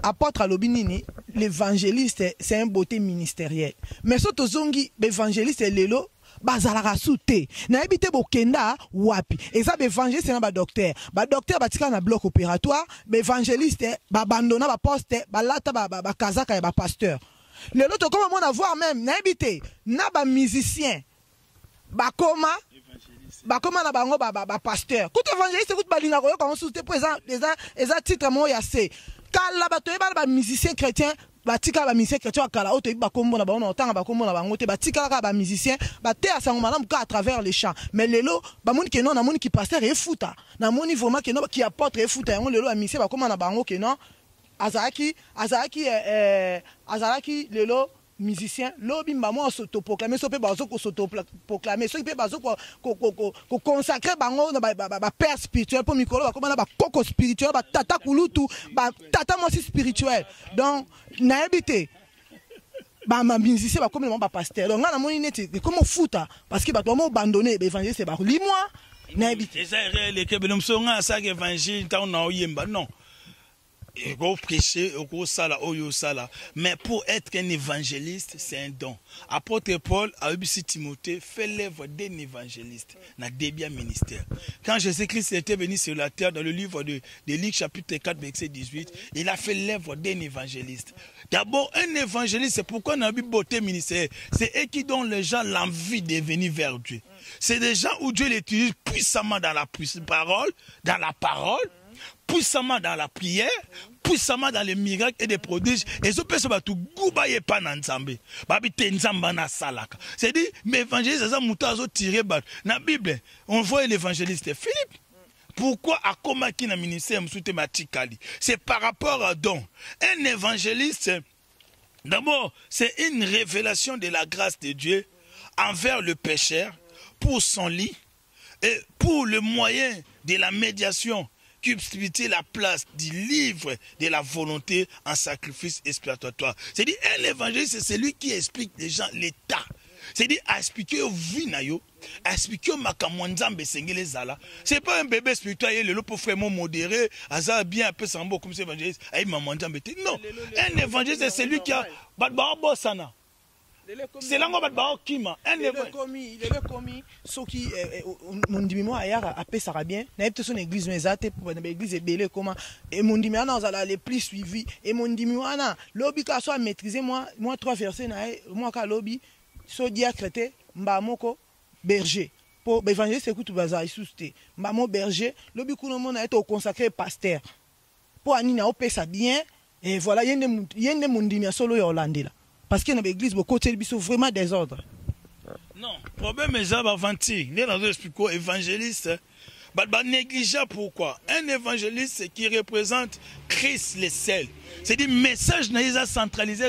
Apôtre à l'obinini, l'évangéliste, c'est un beauté ministériel. Mais surtout zongi, l'évangéliste est l'élo. Bazala souté na ebité bokenda wapi eza évangéliste na ba docteur batika na bloc opératoire évangéliste abandonna ba poste balata ba kazaka ya ba pasteur lelo to comme on voir même na ebité na ba musicien bakoma na bango ba pasteur tout évangéliste tout balinga ko yo souté présent eza titre mo ya C kala bato ba musicien chrétien batika ba musicien chrétien kala auto ba kombo na ba on otanga ba kombo na bango te batika ka ba musicien ba te asango malamu ka à travers les chants mais lelo ba moni ke non na moni ki pasteur e futa na moni vraiment ke non ki apôtre e futa yango lelo ba musicien ba kombo na bango ke non azaki lelo musicien lobi mbamo s'autoproclamer so pe bazo ko s'autoproclamer so pe bazo ko consacrer bango na ba père spirituel pour mikolo ba komana ba koko spirituel ba tata kulutu ba tata mosi spirituel donc na habité ba musicien ba comme ba pasteur donc na moni neti comme futa parce que ba doit abandonner évangéliste ba limoi naebite ça réel que belum so nga ça évangile ta na oyemba non. Et go prêcher, go sala oyo sala. Mais pour être un évangéliste, c'est un don. Apôtre Paul a eu Timothée fait l'œuvre d'un évangéliste dans des biens ministères. Quand Jésus-Christ était venu sur la terre dans le livre de Luc chapitre 4 verset 18, il a fait l'œuvre d'un évangéliste. D'abord, un évangéliste, c'est pourquoi dans la Bible beauté ministère, c'est eux qui donnent les gens l'envie de venir vers Dieu. C'est des gens où Dieu les utilise puissamment dans la parole, puissamment dans la prière, puissamment dans les miracles et les prodiges. Et ce personne va tout goubaye pas dans Nzambe. Babite Nzamba na salaka. C'est-à-dire, mais l'évangéliste, c'est ça, moutazo tiré bat. Dans la Bible, on voit l'évangéliste Philippe. Pourquoi à Komaki na ministère m'soute matikali? C'est par rapport à don. Un évangéliste, d'abord, c'est une révélation de la grâce de Dieu envers le pécheur pour son lit et pour le moyen de la médiation qui substitue la place du livre de la volonté en sacrifice expiatoire. C'est-à-dire, un évangéliste, c'est celui qui explique les gens l'état. C'est-à-dire, à expliquer au vinayo, à expliquer au makamwanzambe sengele zala. C'est pas un bébé spirituel, le pour vraiment modéré, à bien un peu sambo comme c'est évangéliste. Non, un évangéliste, c'est celui qui a. C'est là qu'on va kima. Un évangéliste. Il est commis, ce qui, mon diminuant ailleurs, après ça va bien. N'a pas son église, mais ça, pour une église est belle comment. Et mon diminuant, on a les plus suivis. Et mon diminuant, lobby, quand soit maîtrisé, moi, 3 versets, moi, quand lobby, so diacrété, mbamoko, berger. Pour l'évangéliste, écoute, bazar, sousté. Mbamo berger, lobby, tout le monde a été consacré pasteur. Pour Anina, on paie ça bien. Et voilà, il y a des mon diminuant solo et hollandais là. Parce qu'il y a une église, beaucoup de sont vraiment désordre. Non, le problème est avanti. Il y a un évangéliste. Négligeable pourquoi? Un évangéliste qui représente Christ le seul. C'est-à-dire, message n'est centralisé.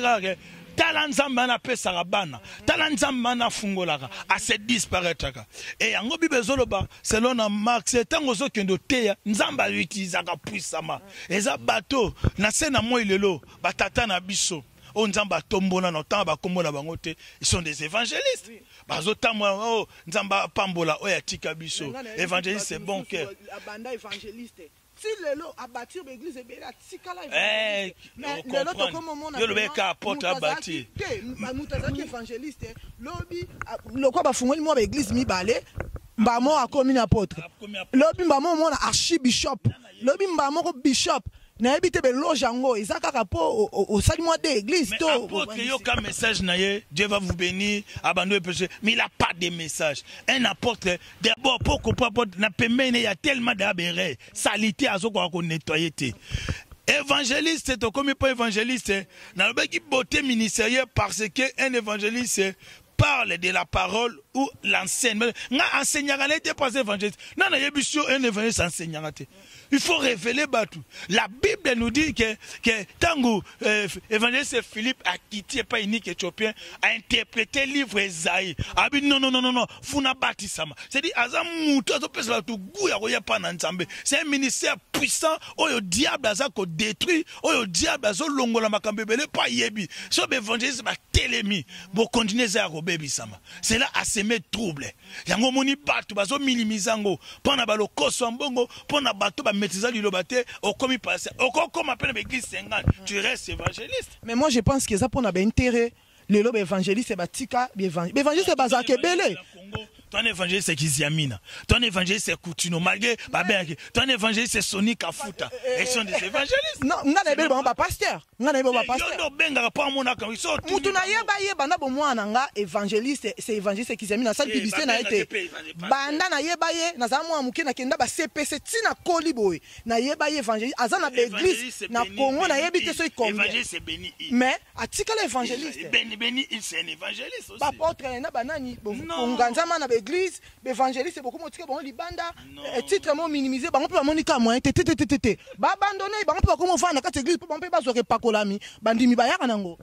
Talanzamba pe sarabana, talanzamba fungolaka, à se disparaître. Et en Bible zoloba, selon Marc, c'est un ozo kendo teya, nzamba utilisaka puissama. Et ça bateau, na sena moi ilelo, batata na biso. On nzamba tombola na temps ba kombola bango te, ils sont des évangélistes. Bazota moi oh nzamba pambola oya tika biso. Évangéliste c'est bon cœur. Abanda évangéliste. Si le lot a bâti l'église, si mais le comme on le cas apporte à bâtir. Moutazaki évangéliste, lobby, le quoi va fouiller moi l'église mi balé, mbamo a commis apôtre. Lobby mbamo mon archibishop, lobby mbamo bishop. Na habité be lojango ezaka rapport au salement de l'église to apôtre yo ka message na ye Dieu va vous bénir abandonner péché mais il a pas de message un apôtre d'abord pour comprendre na pemene il y a tellement d'aberrés salité azoko ko nettoyer té évangéliste to comme pas évangéliste na ba ki beauté ministérielle parce que un évangéliste parle de la parole ou l'enseigne. Nga enseignant n'était pas évangéliste. Non, non, un évangéliste enseignant. Il faut révéler Batou. La Bible nous dit que Tango, évangéliste Philippe a quitté, pas unique éthiopien, a interprété le livre Esaïe. Ah non, non, non, non, non, Funa Batisama. C'est-à-dire, c'est un ministère puissant, où le diable a détruit, où le diable a longola makambebele, pas yebi. Ce évangéliste va télémi, pour continuer à rober sama. C'est là à semer trouble. Yango moni batu, bazo minimizango, pona balo koso mbongo, pona bato ba maîtriser du lobate, au commis passé, au comme appelle l'église 50, tu restes évangéliste. Mais moi je pense que ça pour n'a intérêt, le lobe évangéliste c'est batika, évangéliste c'est bazake belé. Ton évangéliste c'est Kiziamina. Ton évangéliste c'est Coutinho malgré Babé. Ton évangéliste c'est Sonic Afuta. Ils sont des évangélistes. Non, on a des ba pasteur. On a des ba pasteur. Yo benga pa mona kan ils sont. Mutuna yeba na bo mwana nga évangéliste c'est évangéliste Kiziamina ça publicité na été. Banda na yeba ye na za mwa muke na kenda ba CPC tina koliboy. Na yeba ye évangéliste azana ba église na Congo na yebi te so combien. Évangéliste c'est béni. Mais atika l'évangéliste. Béni il c'est un évangéliste aussi. Ba apôtre na banani bon nganzama na église, l'évangéliste, beaucoup de gens libanda, titre mot minimisé, bah on peut monica moins, tété, bah abandonner, bah on peut comment faire dans cette église, on peut pas se repacolami, bandimi ba yakanango.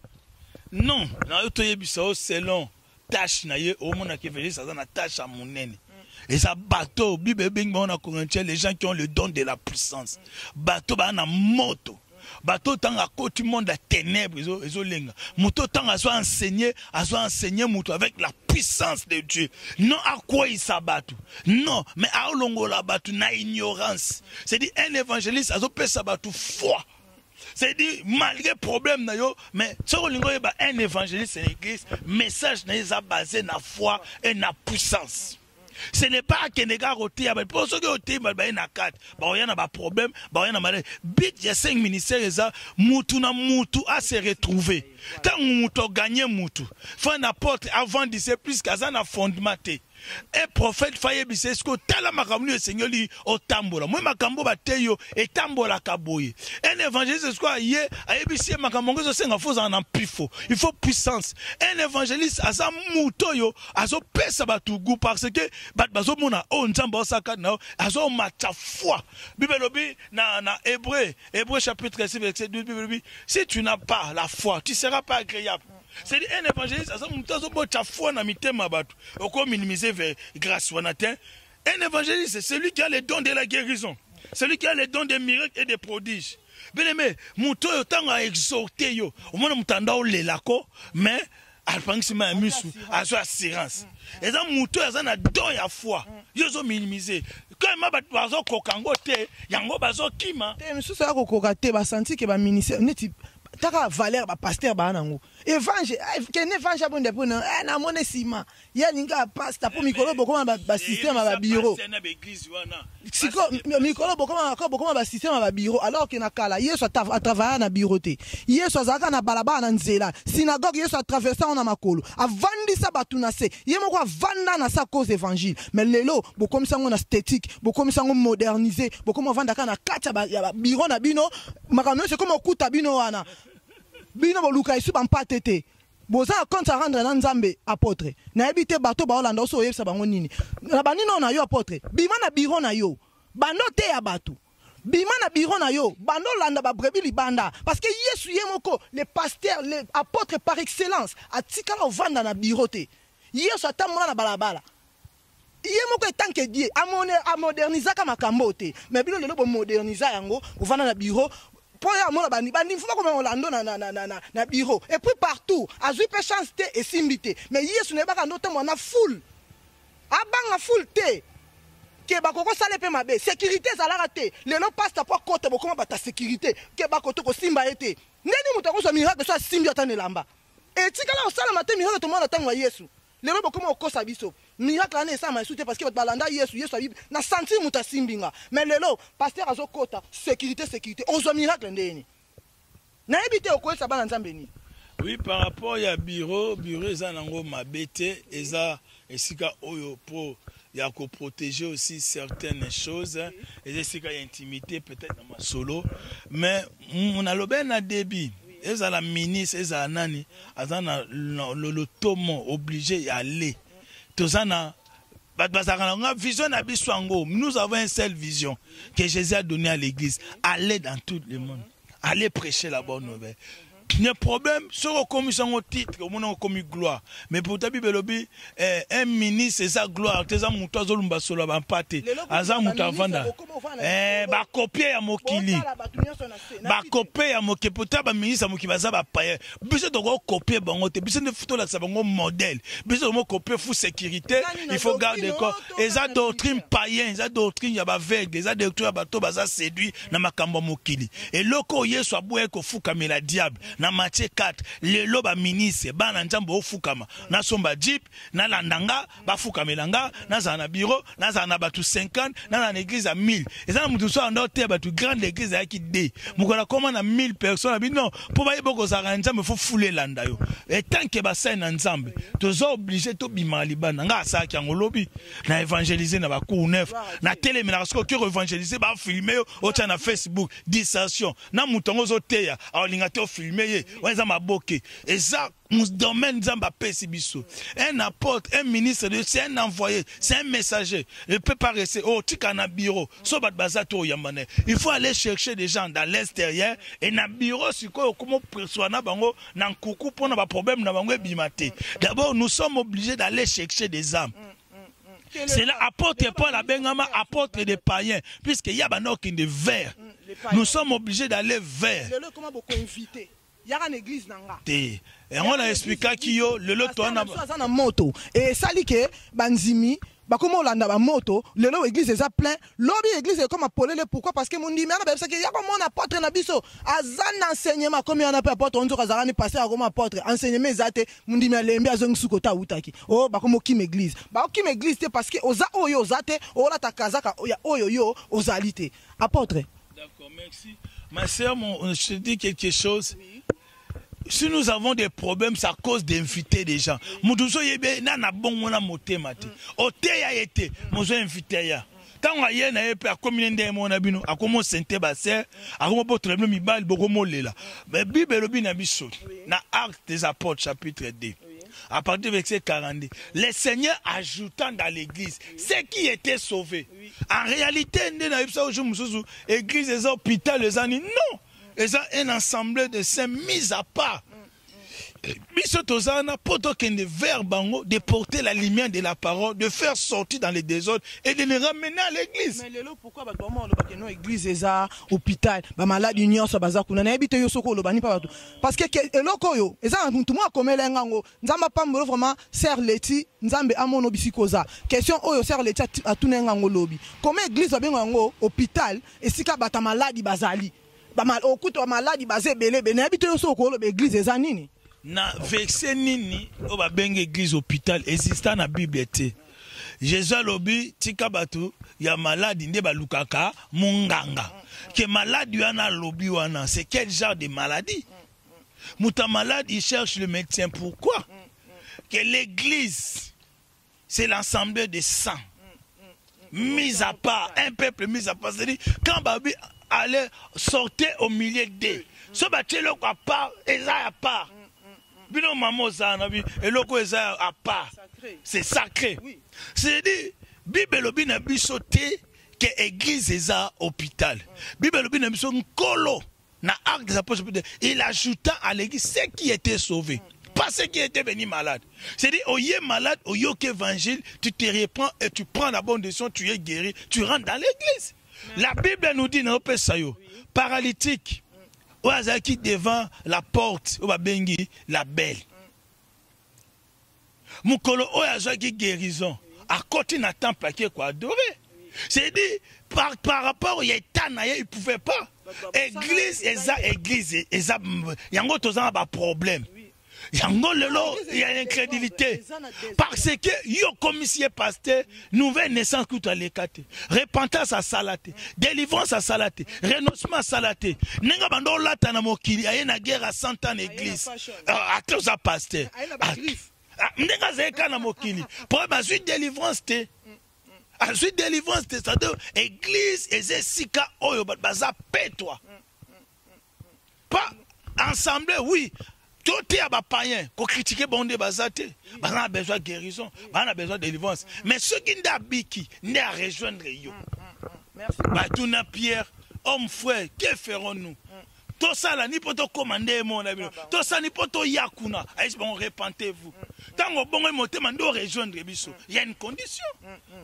Non, na yoto yebisa selon tâche na ye, au monde qui veut ça dans la tâche à mon nene. Et ça bateau, bible bing on a Corinthiens, les gens qui ont le don de la puissance. Bateau bah na moto. bato tanga côté monde la ténèbres ezolenga moto tanga soit enseigner moto avec la puissance de Dieu non à quoi il s'abattu non mais à longo la batu na ignorance c'est dit un évangéliste azo pesa batu foi c'est dit malgré problème na yo mais so lingo ba un évangéliste en église message na est basé na foi et na puissance. Ce n'est pas que les gars rotés, mais pour ceux qui ont été na 4, il y a un problème, il y a un malade. Bit, il y a 5 ministères, moutou na moutou à se retrouver. Tant moutou gagné moutou. Faut un apôtre avant de se plus qu'à un fondement. Un prophète faye bisesko tala makambu le Seigneur li o tambola moi makambo bateyo et tambola kaboye un évangéliste c'est quoi yé ayebisi makambo zo senga faut en pifo il faut puissance un évangéliste asa mutoyo azo pesa batugu parce que bazo mona o nzamba osaka na azo matcha foi Bible lobi na Hébreu chapitre 6 verset 12 Bible lobi si tu n'as pas la foi tu seras pas agréable. C'est un évangéliste, ça minimiser vers grâce. Un évangéliste, c'est celui qui a les dons de la guérison, celui qui a les dons des miracles et des prodiges. Bien aimé, mon temps a exhorté yo. Au moins, mon temps le lako, mais alpangsima a mis assurance. Et ça, mon temps a don ya foi. Yo zo minimiser. Quand ma bazo kokangote, yango bazo kima. Mais sous ça kokokate, ba senti que ba ministère neti taka valeur ba pasteur ba nango. Évangile, qu'un évangile bon depuis na monesima. Ya ninga pasteur pour mikolo bokoma ba système ba bureau. Siko mikolo bokoma ba système ba bureau alors que na kala Yesu a travaillé na bureau te. Yesu azaka na balaba na nzela. Synagogue Yesu a traversé na makolo. Avandisa batu na se. Yemoko vanda na sa cause évangile. Mais lelo bokomi sango na esthétique, bokomi sango moderniser, bokomi vanda kana kacha ba bureau na bino. Makamno c'est comme okuta bino wana. Bino boluka isu bampatete boza compte à rendre na nzambe apôtre na ebite bato ba olanda so yebisa bango nini na banino na yo apôtre bima na biro na yo bando te ya bato bima na biro na yo bando landa ba brebi libanda parce que Yesu yemoko le pasteur le apôtre par excellence atika la vanda na biro te Yesu atamona na balabala yemoko etanke die a moderniser ka makambo te mais bino lelo bo moderniser yango ovanda na biro. Il faut pas Orlando na bureau et puis partout a joué chance et simbité mais Yesu ne ba ka note na foule abanga foule te ke ba koko sale pe mabe sécurité za la raté le no passe pas côté bokoma ba ta sécurité ke ba koto ko simba ete neni mutako so miracle so simbi atane lamba et tikala o sala matin miracle to mona tango Yesu le no bokoma okosa biso miracle ane ça m'a soutenu parce que balanda Yesu na sentir muta simbinga mais lelo pasteur azo kota sécurité ozo miracle ndeni na ebité okosa bana nzambe ni. Oui, par rapport à bureau eza nango mabete eza esika oyo pour ya ko protéger aussi certaines choses et esika intimité peut-être dans ma solo mais on a le na débit eza la ministre eza nani azana le tomo obligé à aller tozana vision na biswango nous avons une seule vision que Jésus a donnée à l'église aller dans tout le monde aller prêcher la bonne nouvelle. Il y a un problème, sur le commission au titre, au moment où gloire. Mais pour ta Bible, un ministre, c'est sa gloire. Tu as un mouton zolumba solo ba pate. Aza mouton vanda. Ba copier ya mokili. Ba copier ya mokili. Pour ta ba ministre moki baza ba paye. Bise de copier bango te. Bise de photo la sa bango modèle. Bise de copier fou sécurité. Il faut garder quoi. Et ça doctrine païen, ça doctrine ya ba veille, ça doctrine ba to baza séduit na makambo mokili. Et loko yeso aboué ko fou comme la diable. Na Matthieu 4 le loba ministre bana nzambo ofukama na somba jeep na landanga ba fukamelanga na za na bureau na za na batu 50 na l'église à 1000 et ça mutu so andote batu grande église ya ki de mukola comment na 1000 personnes bi non pour ba yeboko za nzambo faut fouler landa yo et tant que ba sa na nzambe tozo obligé to bima libana nga sa ki ngolobi na évangéliser na ba cour neuf na télé mais na ko que évangéliser ba filmer au na Facebook dissension na mutongo zo teya alinga te filmer et ça, mon domaine Zamba Pesibiso. Un apôtre, un ministre, c'est un envoyé, c'est un messager. Il ne peut pas rester, oh, tu as un bureau, il faut aller chercher des gens dans l'extérieur et dans le bureau, c'est quoi, comment perçoit bango, dans coucou pour nos problèmes, dans bango bimate. D'abord, nous sommes obligés d'aller chercher des âmes. C'est là, apôtre Paul, la Bengama, apôtre des païens, puisqu'il y a un qui est vert. Nous sommes obligés d'aller vers. Comment beaucoup invité? Il y a une église nanga. Et on a expliqué qu'il y a le lot de moto. Et ça dit que Banzimi, comme on a moto, le lot église est plein. Lobby église est comme appelé pourquoi? Parce que mon dit mais parce qu'il y a comme on apôtre na biso. Azan enseignement comme il y en a pas apôtre on dit azarani passer à comme apôtre enseignement zate mon dit mais lembi azong sukota utaki. Oh comme kim église. Kim église c'est parce que oza oyo zate o la takazaka oyo yo ozalité. Apôtre. D'accord, merci. Ma sœur, je te dis quelque chose. Oui. Si nous avons des problèmes, c'est à cause d'inviter des gens. Moudouzo yebe na bon mona moté mate. Oté ya été, mozo invité ya. Quand on y na yepe a communauté mon abino, a comment sente basser, a comment potre mi bal boko molela. Mais Bible lobi na biso. Na Actes des Apôtres chapitre 2. À partir du verset 42, le Seigneur ajoutant dans l'église ceux qui étaient sauvés. En réalité, l'église, les hôpitaux, les amis, non. Ils ont un ensemble de saints mis à part. De porter la lumière de la parole, de faire sortir dans les désordres et de les ramener à l'église. Mais pourquoi l'église est à l'hôpital, les malades union sont basés kuna na ebite yo soko lobani pa bato parce que eloko yo eza tout moi comme lengango nzamba pambolo vraiment ser leti nzambe amono bisikoza question oyo ser leti atuna ngango lobi comme église babengo hôpital esika bata maladi bazali ba mal okuto maladi bazé belé na ebite yo soko lobi église eza nini. Na verset nini o ba benga église hôpital existant na Bible té. Jésus lobi tika batu ya maladi nde balukaka munganga. Que malade yana lobi wana, c'est quel genre de maladie? Mouta malade il cherche le médecin, pourquoi? Que l'église c'est l'ensemble des saints mis à part, un peuple mis à part. C'est-à-dire quand Babi allait sortir au milieu d'eux, ce bâtiment à part, Esa à part. Bino maman zana bi eloko eza à part. C'est sacré. C'est-à-dire Bible lobi na biso te que église eza hôpital. Bible lobi na biso nkolo na Actes des Apôtres il ajouta à l'église ceux qui étaient sauvés. Pas ceux qui étaient venus malades. C'est-à-dire, au yé malade, au yoke évangile, tu te reprends et tu prends la bonne décision, tu es guéri, tu rentres dans l'église. La Bible nous dit, paralytique. Qui devant la porte, la belle. Moukolo, qui guérison. À côté d'un temple qui est adoré. C'est-à-dire, par rapport à Yétana, il ne pouvait pas. Église, il y a un problème. Il y a l'incrédulité. Parce que, yo commissaire pasteur, nouvelle naissance que tu as l'écarté. Repentance à salaté. Délivrance à salaté. Renoncement à salaté. Nenga bando lata na mokili. Aye na guerre à 100 ans l'église. Attends ça pasteur. Nenga zeka na mokili. Pour ensuite délivrance te. Ensuite délivrance te. C'est-à-dire, église, et sika oyo, baza paie-toi. Pas ensemble, oui. Tout est à païen, qu'on critique bondé bazate, on a besoin de guérison, on a besoin de délivrance. Mais ceux qui n'ont biki, n'ont à rejoindre yo. Merci. Batuna Pierre, homme frère, que ferons-nous? Tout ça là, ni pour te commander mon ami. Tout ça ni pour te yakuna. Est-ce bon repentez-vous? Tant que bon monter mando rejoindre biso. Il y a une condition.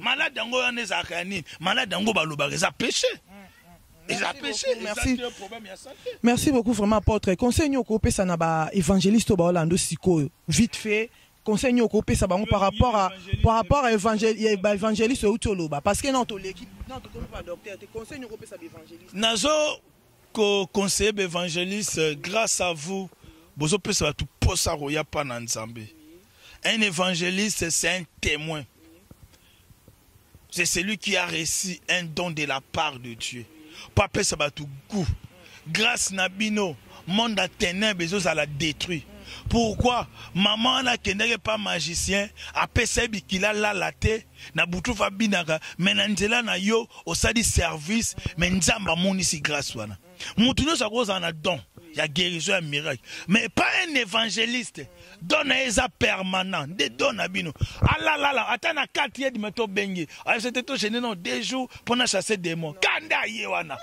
Malade dango ya nezakani, malade dango baloba reza péché. Merci. Merci beaucoup vraiment apôtre. Conseil nous copé ça na ba évangéliste ba Orlando Siko vite fait. Conseil nous copé ça par rapport à évangéliste Utoloba parce que non to l'équipe non to pas docteur te conseil nous copé ça évangéliste. Nazo ko conseiller évangéliste grâce à vous bozo pe ça tout posa roya pa na Nzambe. Un évangéliste c'est un témoin. C'est celui qui a reçu un don de la part de Dieu. Papa Sabatou goût. Grâce Nabino, monde à ténèbres, ils ont la détruit. Pourquoi? Maman n'a pas magicien, a pesebi qu'il a la latte, na boutou fa binaka, mais nanzela na yo, au sadi service, mais nzamba moni si grâce wana. Moutuno sa cause en a don. Il y a guérison, un miracle. Mais pas un évangéliste. Donne à permanent. Des donne à bino. Ah là là là. Attends, à 4 years, me to bengi. Ah, c'était tout gêné, non, 2 jours pour nous chasser des démons. Kanda yewana.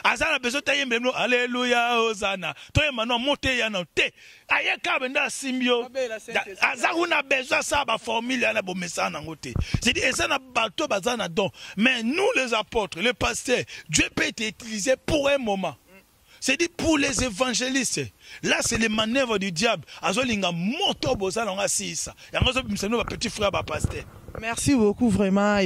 Azana besoin tailler même. Alléluia, Hosanna. Toi, maintenant, montez ya non. Te. Aïe, kabenda simbio. Azana besoin ça, ba formule, ya na bo message na ngote. C'est dit, et ça na bateau, bazana don. Mais nous, les apôtres, les pasteurs, Dieu peut être utilisé pour un moment. C'est dit pour les évangélistes. Là, c'est les manœuvres du diable. Merci beaucoup, vraiment.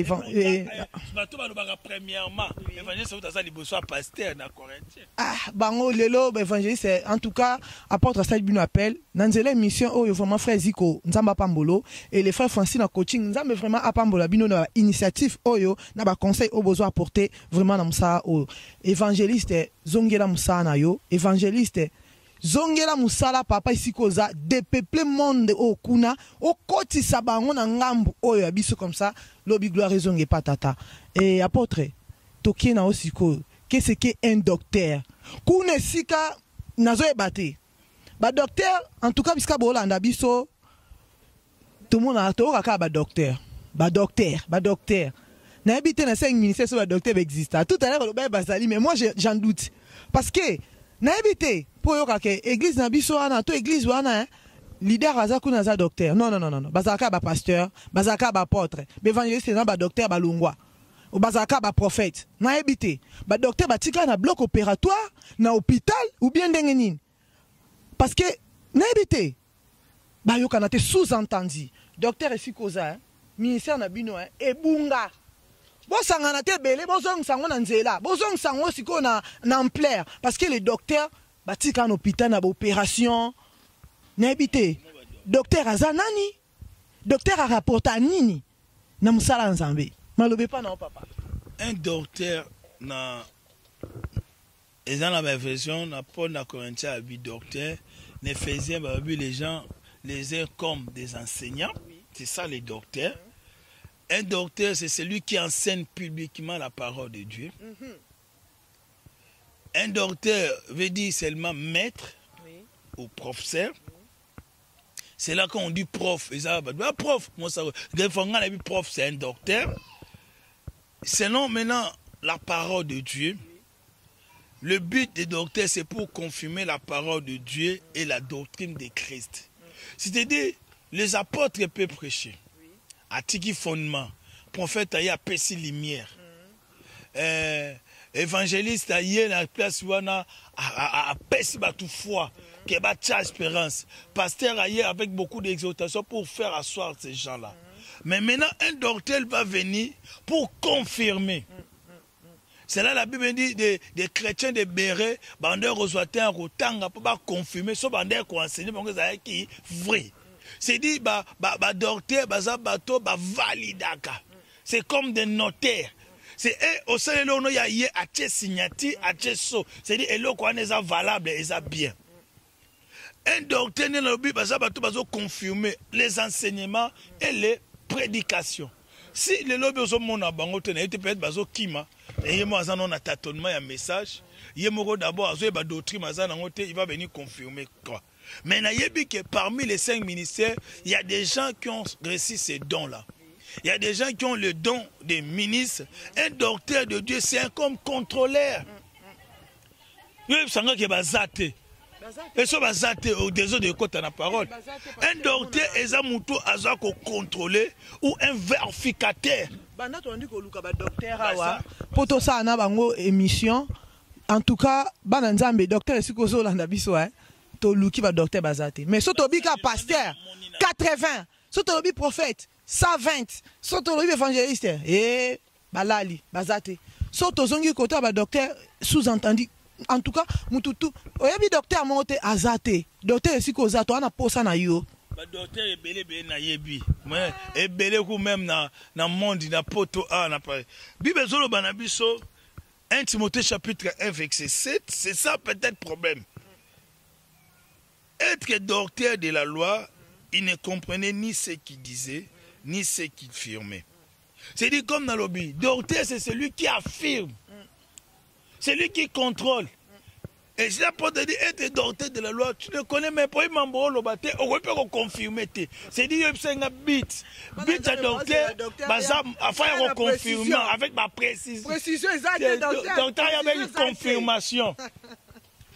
Ah, bango, lelo, évangéliste, en tout cas, apporte ça le appel. Dans l'émission, oh, vraiment, frère Ziko, Nzamba Pambolo, et les frères Francis, na coaching, Nzamba vraiment à Pambola, bino, na initiative, oh, yo, na ba conseil, au besoin apporter, vraiment, na moussa, oh, évangéliste, zongela moussa, na yo, évangéliste, zongela musala papa ici koza dépeuple monde au kuna au koti sabango na ngambu oyo abiso comme ça lobi gloire zonge patata et apôtre tokie na osiko qu'est-ce que un docteur kuna sika nazo ebate ba docteur en tout cas biska bolanda biso tout monde a to ka ba docteur na habité na 5 ministères sur ba docteur existe tout à l'heure le ba sali mais moi j'en doute parce que na habité pour yoka église na biso ana to église wana leader azaku na za docteur non bazaka ba pasteur bazaka ba apôtre évangéliste na ba docteur ba lungwa ou bazaka ba prophète na habité ba docteur batika na bloc opératoire na hôpital ou bien ndenge nini parce que na habité ba yoka na te sous-entendu docteur esikoza ministère na bino ebunga bosanga na te belé bozong sango na nzela bozong sango siko na ampleur parce que les docteurs batika en hôpital na opération na habité docteur azanani docteur a rapporta nini na musala nzambe malobe pa na papa un docteur na ezana la version na Paul na Corinthiens a dit docteur ne faisait pas les gens les uns comme des enseignants c'est ça les docteurs. Un docteur, c'est celui qui enseigne publiquement la parole de Dieu. Un docteur veut dire seulement maître ou professeur. C'est là qu'on dit prof. Prof, prof, c'est un docteur. Selon maintenant la parole de Dieu, le but des docteurs, c'est pour confirmer la parole de Dieu et la doctrine de Christ. C'est-à-dire, les apôtres peuvent prêcher. Atiki fondement, prophète a pessi lumière, évangéliste a la place wana a pessi batou foi, qui a espérance, pasteur a avec beaucoup d'exhortation pour faire asseoir ces gens-là. Mais maintenant un docteur va venir pour confirmer. C'est là la Bible dit des chrétiens de Béret, bandeurs reçoivent un rotanga pour confirmer, ce bandeur qui enseigne pour que ça qui vrai. C'est dit, docteur, bato, validaka. C'est comme des notaires. C'est au sein de l'eau, il y a un signati, un so. C'est dit, et l'eau, quoi, est valable, et ça bien. Un docteur, il y a confirmer les enseignements et les prédications. Si les lobbies sont mon abango, il peut être bazo kima. Et moi, on a tâtonnement, il y a un message. Il y a d'abord, il va venir confirmer quoi. Mais que parmi les 5 ministères, il y a des gens qui ont réussi ces dons-là. Il y a des gens qui ont le don des ministres. Un docteur de Dieu, c'est un comme contrôleur. Un docteur est un mouton à contrôler ou un vérificateur. En tout cas, docteur est to luki ba docteur bazate mais so to bi ka pasteur 80 so to bi prophète 120 so to bi évangéliste balali bazate so to zongi kota ba docteur sous-entendu en tout cas mututu oyebi docteur monte azate docteur esiko zato ana posa na yo ba docteur ebele na yebi mais ebele ku même na monde na poto na pa bible zolo bana biso 1 Timothée chapitre 1 verset 7 c'est ça peut-être problème. Être docteur de la loi, il ne comprenait ni ce qu'il disait, ni ce qu'il affirmait. C'est dit comme dans le lobby, docteur c'est celui qui affirme, celui qui contrôle. Et c'est la porte de dire, être docteur de la loi, tu ne connais même pas, il m'a dit, on peut confirmer. C'est-à-dire, il y a un bit. Bit à docteur, afin de confirmer avec ma précision. Précision, exact, docteur, il y avait une confirmation.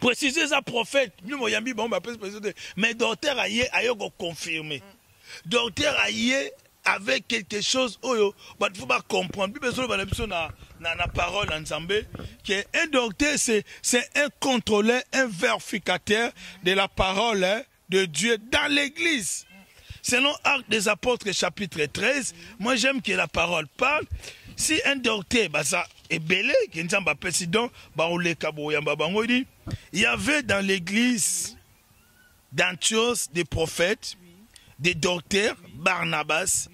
Préciser ça, prophète. Mais docteur a confirmé. Docteur a avec quelque chose, il faut pas comprendre. Il faut la parole ensemble qu'un docteur, c'est un contrôleur, un vérificateur de la parole de Dieu dans l'église. Selon Actes des Apôtres, chapitre 13, moi j'aime que la parole parle. Si un docteur, ça est belé, il y avait dans l'église d'Antioche des prophètes, des docteurs, Barnabas.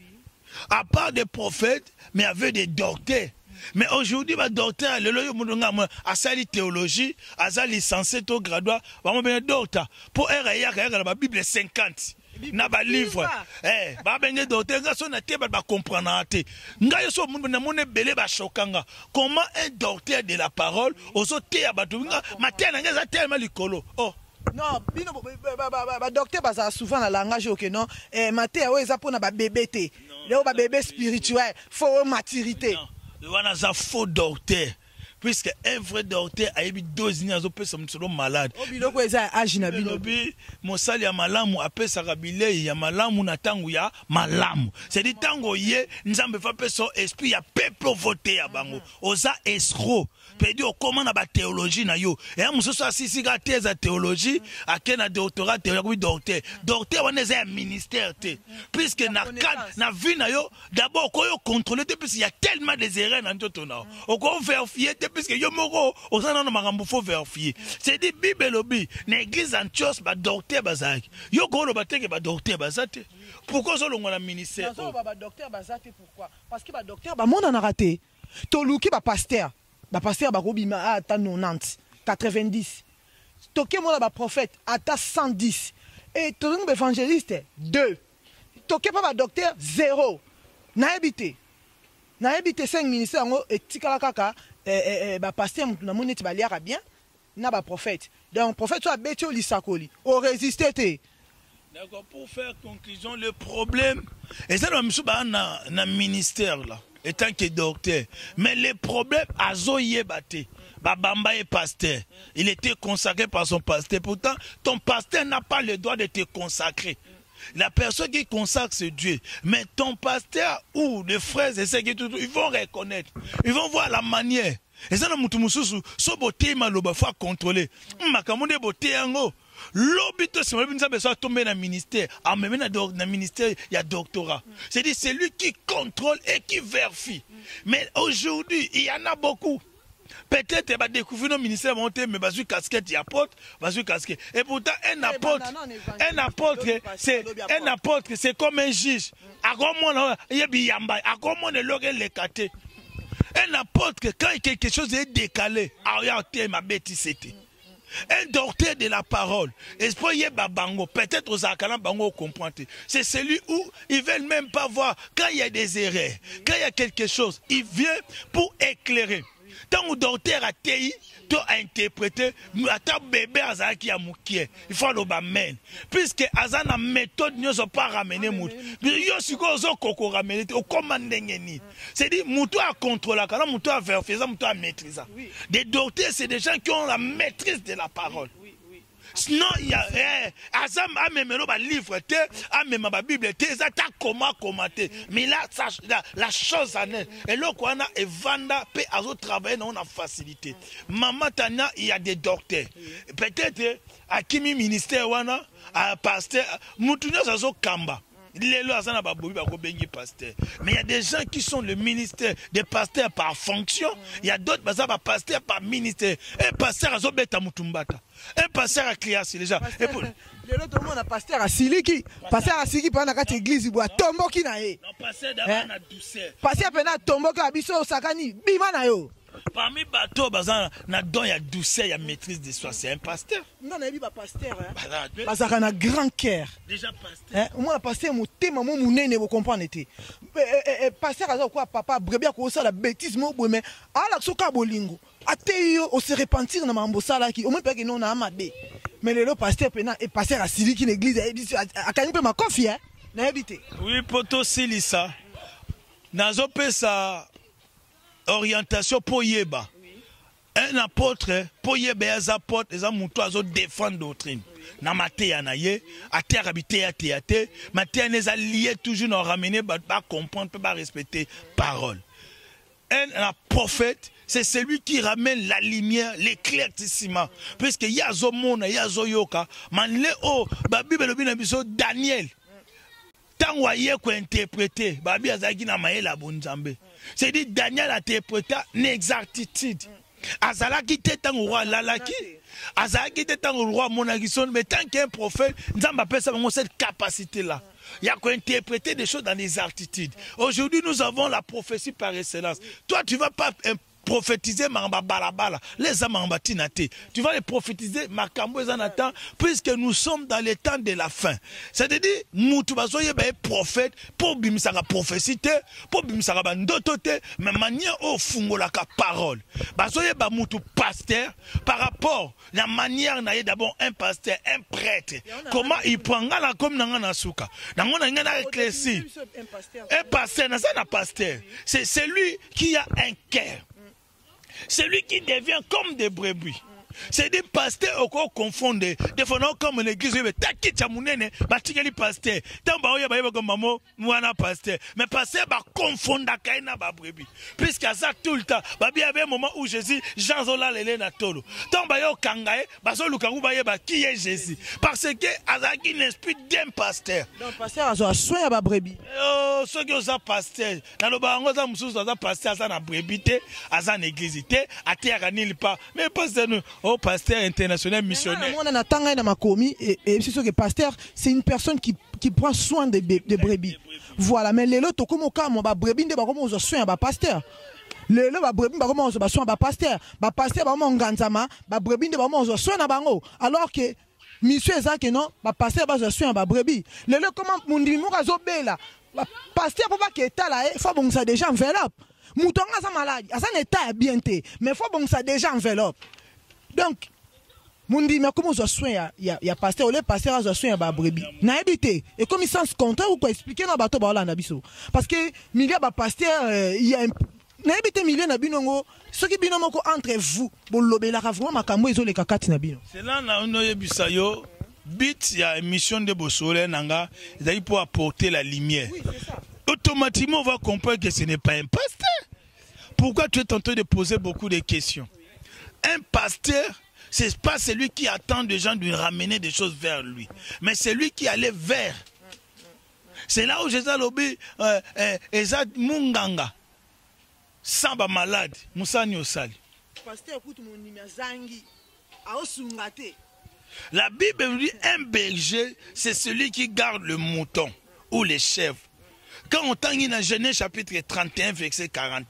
À part des prophètes, mais il y avait des docteurs. Mais aujourd'hui, les docteurs, à sa théologie, à sa licencié, au graduat, docteur. Pour la Bible 50. Na ba livre ba benge docteur nga so na te ba comprendre te nga yo so na mone belé ba chokanga comment un docteur de la parole oso te ya batu nga matena nga za tellement likolo oh non bino ba docteur ba souvent na langage OK non maté o eza pona ba bébé te le ba bébé spirituel faut maturité non wana za faux docteur. Puisque un vrai docteur a eu 12 ans, il peut malade. Mosali ya malamu apesa kabile ya malamu na tangu ya malamu. C'est dit tango ye nzambe fa peso esprit ya peuple voter ya bango. Oza escroc. Pedi o comment na ba théologie na yo. Et musoso asisi ka thèse à théologie, akena doctorat théologie docteur. Docteur wana za ministère te. Puisque na vie na yo d'abord ko yo contrôler puisque il y a tellement des erreurs dans tout na. O ko vérifier puisque yo moko osana na makambo faut vérifier. C'est dit Bible lobby, na église Antioche ba docteur bazaki. Yo ko lo bateke ba docteur bazate. Pourquoi zo longo na ministère? Ba docteur bazate pourquoi? Parce que ba docteur ba monde na raté. To luki ba pasteur. Ba pasteur ba kobima ata 90, 90. Toke mona ba prophète ata 110. Et to ba évangéliste 2. Toke pas ba docteur 0. Na habité 5 ministères ngo etikala kaka ba pasteur na moneti ba liaka bien na ba prophète. Donc prophète soit beti o lisakoli, o résister te. D'accord, pour faire conclusion le problème et ça na ministère là étant que docteur mais le problème azoye baté babamba est pasteur, il était consacré par son pasteur, pourtant ton pasteur n'a pas le droit de te consacrer. La personne qui consacre c'est Dieu. Mais ton pasteur ou les frères et sœurs, ils vont reconnaître. Ils vont voir la manière. Et ça, so beauté maloba faut contrôler. Makamunde beauté ango. L'obito c'est même ça besoin tomber dans ministère. Ah mais dans ministère il y a doctorat. C'est-à-dire c'est lui qui contrôle et qui vérifie. Mais aujourd'hui, il y en a beaucoup. Peut-être va découvrir nos ministères monter mais basu casquette il apporte basu casquette et pourtant un apôtre c'est comme un juge à comment yebiyamba à comment le loge le caté un apôtre quand quelque chose est décalé orienté ma bêtise c'était un docteur de la parole espoir bango peut-être aux akala bango comprendre c'est celui où ils veulent même pas voir quand il y a des erreurs quand il y a quelque chose il vient pour éclairer. Tant que docteur a TI, tu as interprété, attends bébé Azaki a moukié. Il faut le bamène. Puisque Azana méthode ne sont pas ramenés moutou. Yo si ko zo koko ramené au commandé ni. C'est dit moutou a contrôler, quand moutou a vérifier, moutou a maîtriser. Des docteurs c'est des gens qui ont la maîtrise de la parole. Sinon, il y a Azam a même un livre, a même ma Bible, ça t'a comment commenter. Mais là, la chose en est. Et là, quand on a Evanda, peut à travailler, on a facilité. Maman Tana, il y a des docteurs. Peut-être à Kimi ministère, à pasteur, Moutounios à Kamba. Mais il y a des gens qui sont le ministère des pasteurs par fonction. Il y a d'autres pasteurs par ministère. Un pasteur à Zobeta Mutumbata. Un pasteur à Kriasi déjà. Et pour le monde a pasteur à Siliki. Pasteur à Siliki pendant que l'église il boit tombo qui na e. Non pasteur d'abord na douceur. Pasteur pendant tombo qui abiso sakani bima na yo. Parmi bateau bazana na don ya douceur ya maîtrise de soi c'est un pasteur. Non na bi ba pasteur bazaka na grand cœur. Déjà pasteur. Moi pasteur mo tema mo munene vous comprendre été. Pasteur azo quoi papa brebia ko ça la bêtise mo mais ala soka bolingo. ateyo on se repentir na mambo sala ki au moins pas que non na mabe mais le pasteur pena et pasteur a sili qui l'église a kani pe makofi hein na habité oui poto silisa nazo pesa orientation pour yeba un apôtre pour yeba les apôtres les amuto azo défendre doctrine na mateya na ye ater habité ya théâtre mateya les alliés toujours nous ramener ba comprendre pas respecter parole. Un prophète, c'est celui qui ramène la lumière, l'éclaircissement. Puisque yazo mona, yazo yoka, manle o, babi belobina biso Daniel. Tant waye ko interpréter, babi azaki na maye la bonzambe. C'est dit Daniel a interprété n'exactitude. Azalaki te tant roi lalaki. Azalaki te tant roi monagison, mais tant qu'un prophète, nzamba pesa bango cette capacité là. Il y a qu'à interpréter des choses dans les attitudes. Aujourd'hui, nous avons la prophétie par excellence. Toi, tu ne vas pas prophétiser Mamba Balabala, les Amambatinate. Tu vas les prophétiser Makambo Zanatan, puisque nous sommes dans les temps de la fin. C'est-à-dire, Moutubazoye est prophète, pour Bimisara prophétie, pour Bimisara Bandotote, mais manière au Fungolaka parole. Bazoye Bamoutou pasteur, par rapport à la manière d'abord un pasteur, un prêtre. Comment il prend la comme Nangana Souka. Nangana Nangana éclairci. Un pasteur, c'est un pasteur. C'est celui qui a un cœur. Celui qui devient comme des brebis. C'est des pasteurs au corps confondés. Des fois, comme l'église, taki chamounene, batikeli pasteur. Tant ba oya ba comme maman, mwana pasteur. Mais pasteur ba confondre kaina ba brebis. Puisqu'à ça tout le temps, ba bien avait un moment où Jésus, Jean Zola lele na tolo. Tant ba yo kangae, ba so lukaru ba yeba qui est Jésus. Parce que azaki l'esprit d'un pasteur. Donc pasteur a soin ba brebis. Oh, ceux qui ont pasteur. Dans le bango za mususu za pasteur za na brebis te, aza na église te, ate akanili pas. Mais pasteur nous oh, pasteur international missionnaire. C'est une personne qui prend soin des brebis. Voilà, mais les autres, comme au cas, mon brebis, ne va pas soin à pasteur. Les autres, brebis, ne va pas soin à pasteur. Pasteur, va pas brebis, ne va pas soin à bango. Alors que, monsieur Ezak, non, pasteur, va soin à brebis. Les autres, comment, mon dimanche, là, pasteur, papa, qui est là, il faut que ça déjà enveloppe. Moutonga, ça malade, ça n'est pas bien, mais il faut que ça déjà enveloppe. Donc, Mundi, mais comment on soin il y a pasteur, le pasteur a soin à brebis. Na habité. Et comme il s'en compte ou quoi expliquer dans bateau ba na biso. Parce que milieu ba pasteur il y a na habité milieu na binongo, ce qui binongo entre vous, bon lobela ka vraiment makambo ezo le kakati na bino. C'est là na ono yebisa yo, bit il y a émission de Bosole nanga, ils pour apporter la lumière. Oui, c'est ça. Automatiquement on va comprendre que ce n'est pas un pasteur. Pourquoi tu es en train de poser beaucoup de questions? Un pasteur, ce n'est pas celui qui attend des gens de lui ramener des choses vers lui, mais c'est lui qui allait vers. C'est là où Jésus a dit, Ezad Munganga, Samba malade, Moussani Osali. La Bible dit un berger, c'est celui qui garde le mouton ou les chèvres. Quand on t'a dans Genèse chapitre 31, verset 40,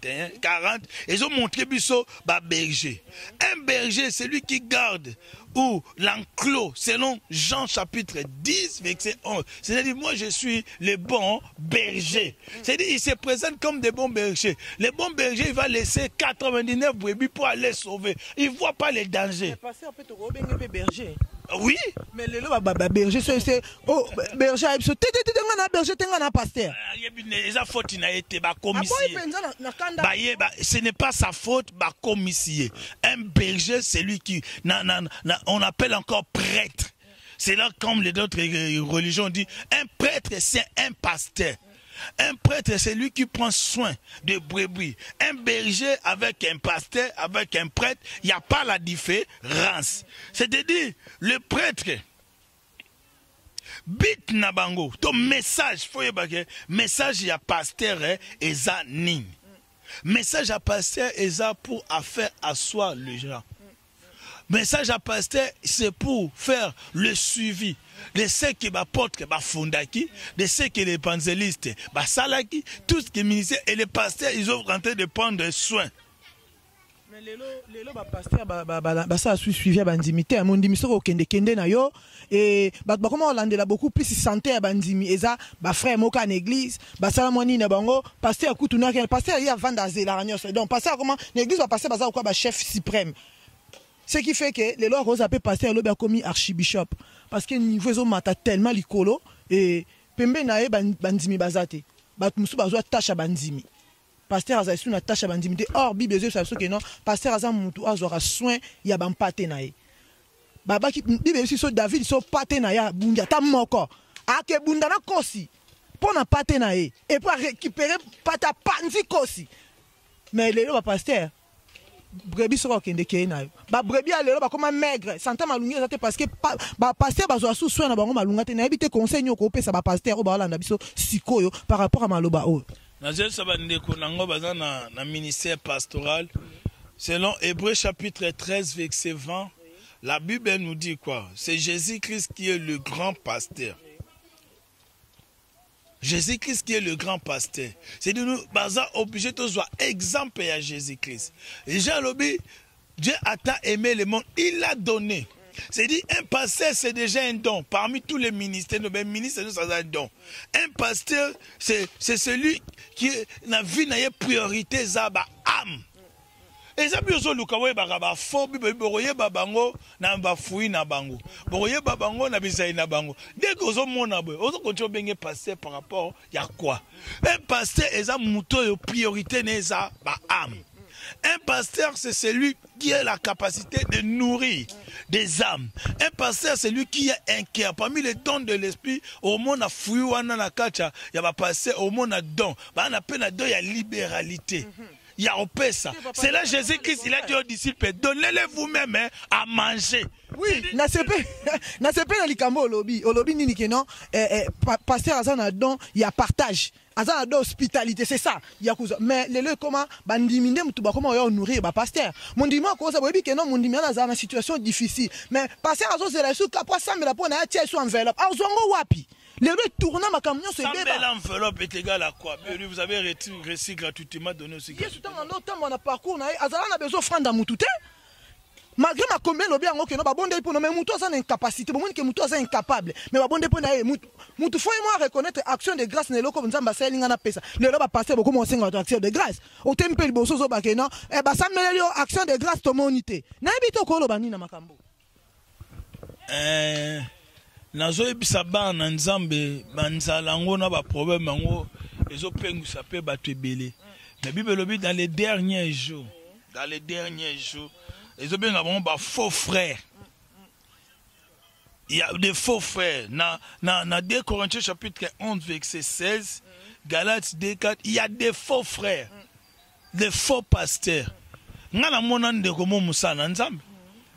ils ont montré biso ba berger. Un berger, c'est lui qui garde ou l'enclos, selon Jean chapitre 10, verset 11. C'est-à-dire, moi je suis le bon berger. C'est-à-dire, il se présente comme des bons bergers. Le bon berger, il va laisser 99 brebis pour aller sauver. Il ne voit pas les dangers. Berger. Oui. Mais le berger, c'est oh berger, pasteur. Ce n'est pas sa faute, un berger, c'est lui qui on appelle encore prêtre. C'est là comme les autres religions disent, un prêtre c'est un pasteur. Un prêtre, c'est lui qui prend soin de brebis. Un berger avec un pasteur, avec un prêtre, il n'y a pas la différence. C'est-à-dire, le prêtre, bit nabango, ton message, message à pasteur et ça ning. Message à pasteur et ça pour faire asseoir les gens. Message à pasteur, c'est pour faire le suivi. De ceux qui m'apportent, fondaki, de ceux qui les évangélistes, salaki, tout ce qui est ministère et les pasteurs, ils ont en train de prendre soin. Mais lelo ba pasteur ba ça suivi bandimité mondimi soko kende na yo et ba comment landela beaucoup plus santé à bandimi eza ba frère moka en église ba sala moni na bango pasteur kutuna pasteur ya vanda zela nyos donc pasteur comment l'église va passer baza quoi ba chef suprême ce qui fait que lelo rose appelé pasteur lo ba commis archibishop parce que niveau zo mata tellement likolo et pembe na ye bandimi bazate ba musu bazwa tâche bandimi pasteur aza sous na tâche bandimité or bible ça que non pasteur aza mutu azora soin ya bampate na ye baba ki bible so David so pate na ya bunga ta moko ake bunda na kosi pona pate na ye et pour récupérer pata panzi kosi mais lelo ba pasteur brebis so kende ke na yo ba brebis lelo ba comme maigre santa malungi ezate parce que ba pasteur bazwa sous soin na bango malunga te na ebite conseil nyoko pesa ba pasteur o ba landa biso sikoyo par rapport à maloba o. Na ministère pastoral, selon Hébreux chapitre 13, verset 20, la Bible nous dit quoi? C'est Jésus-Christ qui est le grand pasteur. Jésus-Christ qui est le grand pasteur. C'est de nous, obligé de voir exemple à Jésus-Christ. Et Dieu a tant aimé le monde, il l'a donné. C'est dit, un pasteur, c'est déjà un don. Parmi tous les ministères, nos ministres, c'est un don. Un pasteur, c'est celui qui n'a vu n'a priorité zaba âme. Et ça bien sûr lukawe ba fo bi boroye babango na ba fui na bango. Boroye babango na bisai na bango. Dès que ozo mona boy, ozo continue benga pasteur par rapport ya quoi? Un pasteur eza muto yo priorité neza ba âme. Un pasteur, c'est celui qui a la capacité de nourrir des âmes. Un pasteur, c'est celui qui est inquiet. Parmi les dons de l'esprit, au monde a fouillé, il y a pasteur, au monde a don. On appelle la don, il y a libéralité. Il y a opessa. C'est là Jésus-Christ, il a dit aux disciples, donnez-les vous-même à manger. Oui, na sepe na likambo olobi nini ke non pasteur azana don il y a partage azana don hospitalité c'est ça yakuza mais lelo comment bandiminde mutu ba comment yo nourrir ba pasteur mondima ko za boyebi ke non mondima na za na situation difficile mais pasteur azo zela su kapwa sambela pona ya tie su enveloppe azongo wapi le tourna ma camion se débat. L'enveloppe est égale à quoi? Vous avez reçu gratuitement donné aussi. Yes, tout on a parcours na azala na besoin franda mutu te. Malgré ma combien lobby en ok non ba bonde pour no mais mutu ça incapacité bon que mutu ça incapable mais ba bonde pour na mutu faut moi reconnaître action de grâce ne loko nzamba selinga na pesa le ba passer beaucoup mon singa action de grâce au temple boso zo ba ke non e ba sameli action de grâce to monité na ebito ko loba ni na makambo nazo ebisa bana nzambe banzala ngo na ba problème ngo ezo pengisa pe bato ebele la Bible lobi dans les derniers jours ils ont bien un faux frère. Il y a des faux frères. Dans 2 Corinthiens chapitre 11 verset 16, Galates 2:4, il y a des faux frères, des faux pasteurs. Ngana monan de komo musana nzambe.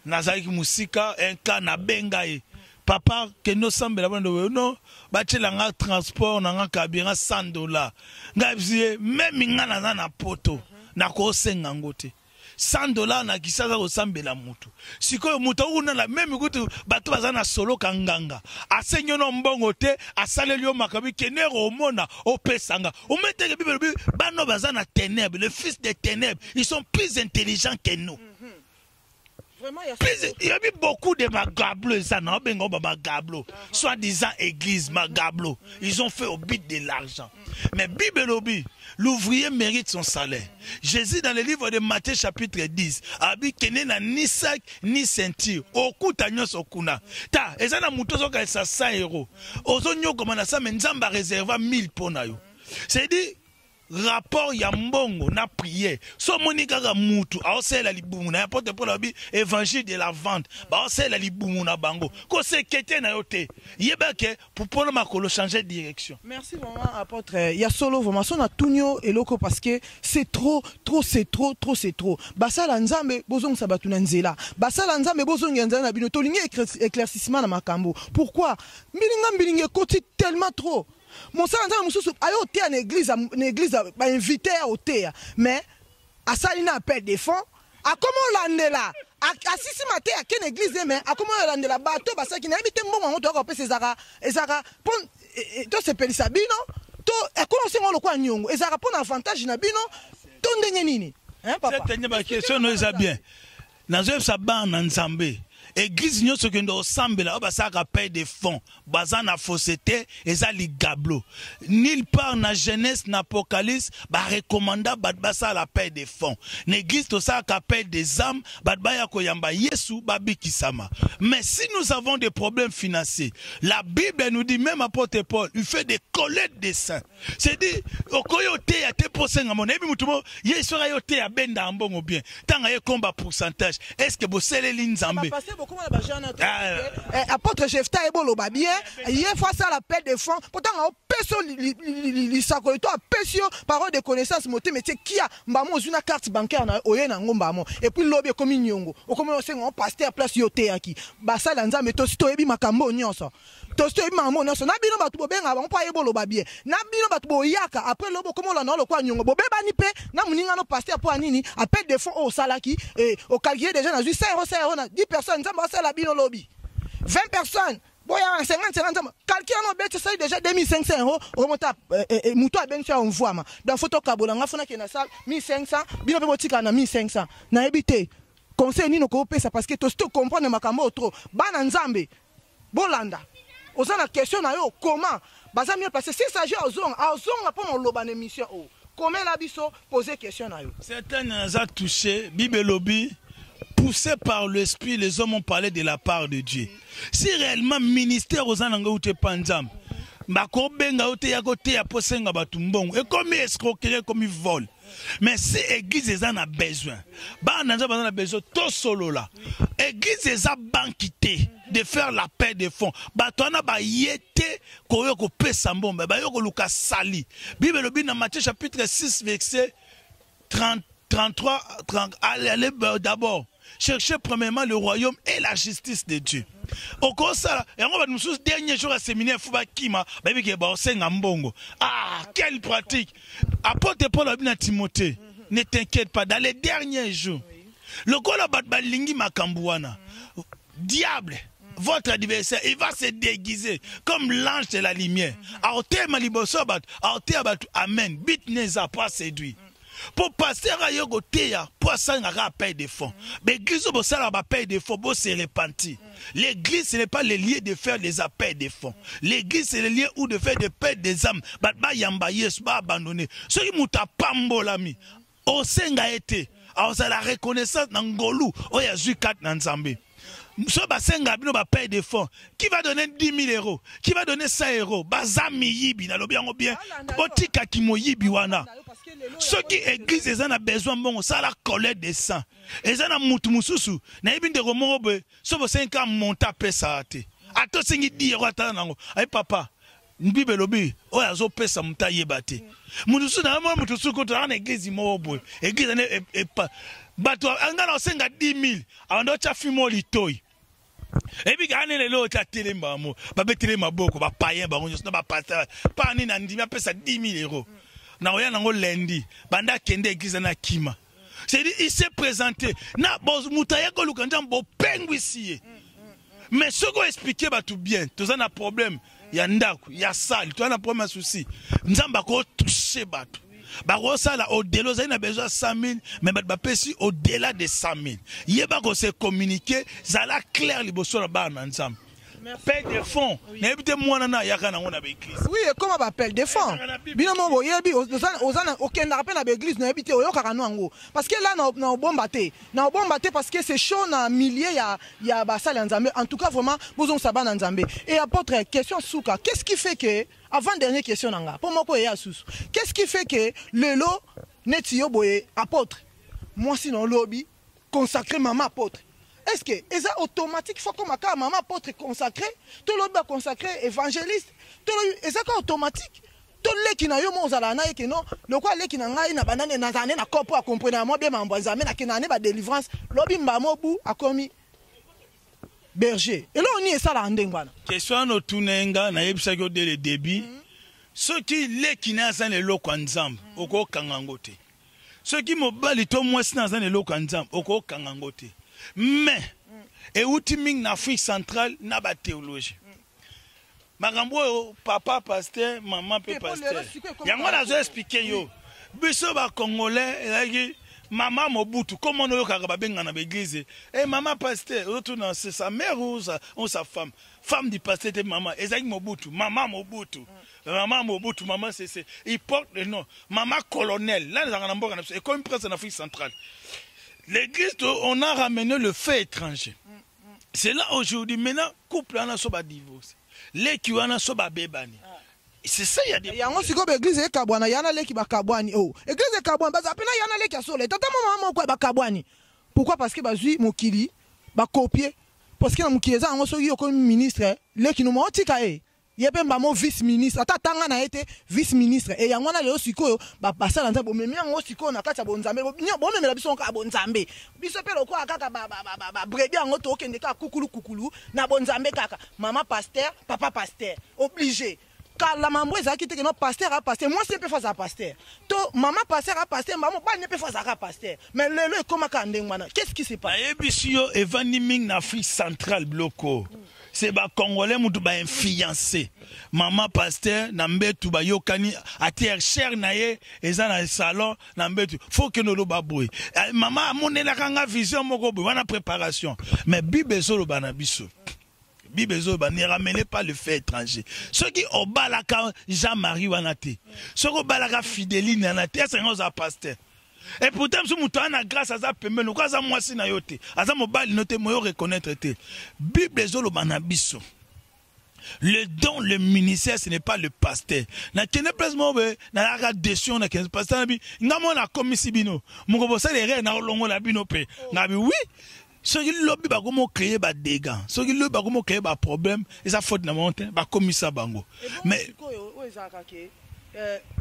Nazaki musika enka na bengaye. Papa que no sambe la bande no batela nga transport na nga kabira $100. Ngabzie même ngana na poto na ko senga ngote. $100 na kisasa osambela mutu sikoyo mutu una la même kutu bato bazana solo kanganga asenyo no mbongo te asaleli yo makabi kenero omona opesanga ometeke bible bano bazana ténèbres les fils des ténèbres ils sont plus intelligents que nous. Il y a eu beaucoup de magablos, ça n'a pas magablos, soi-disant église magablos. Ils ont fait au but de l'argent. Mais Bible obi, l'ouvrier mérite son salaire. Jésus dans le livre de Matthieu chapitre 10 a dit qu'il n'y a ni sac ni ceinture. Oku tanyos okuna. Ta, et ça n'a mouton soka ça 100 €. Ozonyo comme ça mais nzamba réserva 1000 pour nayo. C'est dit rapport ya mbongo na prière so monika ga mutu aosela libumu na porte pour la bi évangile de la vente ba osela libumu na bango ko se kete na yote yebake pour prendre makolo changer de direction. Merci vraiment apôtre ya solo vraiment son na tunyo eloko parce que c'est trop basala nzambe bozong sabatu na nzela basala nzambe bozong nzela na bino to lingi éclaircissement na makambo pourquoi mbilinga koti tellement trop. Mon sang dans mususu ayo té en église ba invité au thé mais à salina appel des fonds a comment landela a sisi maté à quelle église mais a comment landela bato ba ça qui na invité mbongo to ko pesa ezaka pon to se pelisa bino to e ko sengo lo kwa nyongo ezaka pon avantage na bino to ndenge nini Hein, papa? Cette question nous est bien. Dans un sabbat en Nzambé. Église nous ce que nous semble là, ça rappelle des fonds, bazan na fausseté et ça li gablo. Nulle part na Genèse, na Apocalypse, ba recommanda badbasa la paix des fonds. L'église tout ça appelle des âmes, badbaya koyamba Yesu babi kisama. Mais si nous avons des problèmes financiers, la Bible nous dit même apôtre Paul, il fait des collectes des saints. C'est dit okoyote ya te posenga mon ebi mutumo yesora yote ya benda ambongo bien. Tanga ye combat pourcentage. Est-ce que bosele linzambe? Apôtre Jefta ebolo ba bien, il faut ça la paix des fonds. Pourtant on peso li sakoito pesio parole de connaissance moté mais qui a mbamo une carte bancaire na oyena ngombamo et puis lobby comme nyongo. O comme on sait on pasteur place yote aki. Ba ça lanza meto sito ebi makambo nyonso. Tosto ebi makambo nyonso na bino batu bobenga ba mpa ebolo ba bien. Na bino batu boyaka après lobo comme on lo kwa nyongo bobeba ni pe na muninga no pasteur pour anini appel des fonds au salaki et au calculer déjà na 5 euros na 10 personnes. La bino lobby 20 personnes boya 50 calcul no bête ça déjà 2500 euros remonta muto a ben on voit ma dans photo kabolanga fona ke na salle 1500 bino pe botika na 1500 na ebité conseil ni no ko pesa parce que to comprendre makambo trop bana nzambe bolanda ozana question na yo comment baza mieux passer si s'agit ozonga pour on loba émission comment la biso poser question na yo certains nous a touché bible lobby. Poussés par l'esprit, les hommes ont parlé de la part de Dieu. Si réellement ministère aux ananga ou te panzam, bako benga ou te yagote ya posenga batumbong, et comme escroquerie, comme ils volent. Mais si l'église les en a besoin, bah n'a pas besoin tout solo là. L'église les a banquité de faire la paix des fonds. Bah toi na ba yete koyo ko pesa mbombe, bah yoko luka sali. Bible le bin dans Matthieu chapitre 6 verset 33 allez d'abord. Cherchez premièrement le royaume et la justice de Dieu. Au cours ça, et on va nous soucier dernier jour à séminaire Fuba Kima, baby qui est mbongo. Ah, quelle pratique! Apporte Paul à Timothée. Ne t'inquiète pas, dans les derniers jours, le kola batbalingi makambouana, diable, votre adversaire, il va se déguiser comme l'ange de la lumière. Aote malibosobat, aote abatu, amen. Bit neza pas séduit. Pour passer à Yogotea, pour ça, on a paix de fonds. Mais l'église, pour ça, on a paix de fonds, pour se repentir. L'église, ce n'est pas le lieu de faire des appels de fonds. L'église, c'est le lieu où de faire des paix des âmes. Bah, yamba, yes, bah, abandonné. Ceux qui m'ont tapambo, l'ami, au senga été, alors ça la reconnaissance dans Ngolou, oh, y a Zukat dans Nzambé. So basenga bino ba paye des fonds. Qui va donner 10 000 euros? Qui va donner 100 euros? Bazami yibi na lobi yango bien. Botika kimo yibi wana. Ceux qui église ils en a besoin bon ça la collecte des sangs. Ils en a mutu mususu. Na yibi ndeko mobe. So bo 5 ans monta pesa ate. Ato singi 10 euros ata nango. Ay papa. Bible lobi o yazo pesa muta yebate. Mutusu na mo mutusu ko to na église mobo. Église ne pas bato angana osenga 10 000 ando cha fimo litoi ebi gane lelo cha telemba mo ba betele maboko ba payen ba ngonyo ba pasteur pa ni na ndimi pesa 10 000 euros na oya nango lendi banda kende église na kima c'est dit il s'est présenté na boz mutaya ko lukanja bo pengwisiye mais ce qu'on expliquer ba tout bien tout ça na problème ya ndako ya sale tout na problème souci nzamba ko toucher bato. Au-delà, il a besoin de 100 000, mais au-delà de 100 000. Il y a pas se communiquer, ça la clair les besoins ensemble. Paix des fonds. Oui, comment on appelle des fonds? Bien mon boy, aucun rappel à l'église n'a habité au Yokarano. Parce que là, on a bombarté. On a bombarté parce que c'est chaud dans milliers, il y a Bassal en Zambé. En tout cas, vraiment, besoin de saban en Zambé. Et apôtre, question Souka, qu'est-ce qui fait que, avant dernière question, pour moi, qu'est-ce qui fait que le lot n'est pas apôtre? Moi, sinon, lobby, consacré maman apôtre. Est-ce que c'est automatique? Il faut que ma maman apôtre consacré, tout le monde consacré évangéliste, est-ce que automatique? Tout le qui n'a eu mon zalana et que non, le quoi les qui n'a pas eu na banane na zane na corps pour comprendre moi bien m'emboisamer na qui n'a pas délivrance, lobby mbamobu a commis berger. Et là on y est ça la ndengwana. Question no tunenga na yebisa ko dès le début. Ceux qui les qui n'a pas le loko ensemble, oko kangangote. Ceux qui mobali to moi si n'a pas le loko ensemble, oko kangangote. Mais, et outiming na Afrique centrale n'a pas théologie. Magambo papa pasteur, maman pe pasteur. Yango na zo expliquer yo. Biso ba congolais, Maman Mobutu, comment on a benga na l'église? Eh, maman pasteur, retourne, c'est sa mère ou sa femme? Femme du pasteur, c'est maman. Esaïe Mobutu, maman Mobutu. Maman Mobutu, maman c'est. Il porte le nom. Maman colonel. Là, nous avons et comme presse en Afrique centrale. L'église, on a ramené le fait étranger. C'est là aujourd'hui, maintenant, couple en a soba divorce. Les qui en a soba bébani. C'est ça, il y a des. Il y a un aussi comme l'église et Kabouani, il y en a qui ba Kabouani. Oh, l'église et Kabouani, parce qu'il y en a qui a solé. Tata maman quoi ba Kabouani. Pourquoi? Parce que bazui mokili ba copier. Parce que na mokili za ngo soki comme ministre, les qui nous montent kae. Il y a pas un vice-ministre. Ata tanga na été vice-ministre. Et il y a un autre siko ba passer dans bon même un siko na kati ya bonzambe. Bon même la biso ka bonzambe. Biso pe loko akaka ba brebi en auto okende ka kukulu na bonzambe kaka. Maman pasteur, papa pasteur. Obligé. Car la maman est qui te non pasteur à pasteur. Moi c'est peu face à pasteur. To maman pasteur à pasteur, maman pas ne peut face à pasteur. Mais le comment kandengwana. Qu'est-ce qui se passe? Ebisio evaniming na Afrique centrale bloco. C'est ba Congolais moutou ba influencé. Maman pasteur na mbetu ba yokani à terre cher naye eza na salon na mbetu. Faut que nous lo baboué. Maman monela kanga vision moko bo wana préparation. Mais bibezo lo bana biso. Bibezo ba ne ramenez pas le fait étranger. Ceux qui obalaka Jean-Marie wanate. Ceux qui obalaka Fidéline wanate, c'est un pasteur. Et pourtant, si nous avons grâce à ça, nous avons moi si na yote. Aza mobile noté moi reconnaître te. Bible zolo banabiso. Le don, le ministère, ce n'est pas le pasteur. Na kene placement na la décision na kene pasteur bi. Ngamo na komisi bino. Mungo bosa les ré na longo la bino pe. Ngabi oui. Ceux qui lobby ba comment créer ba dégâts. Ceux qui lobby ba comment créer ba problème, et ça faute na monte ba komisa bango. Mais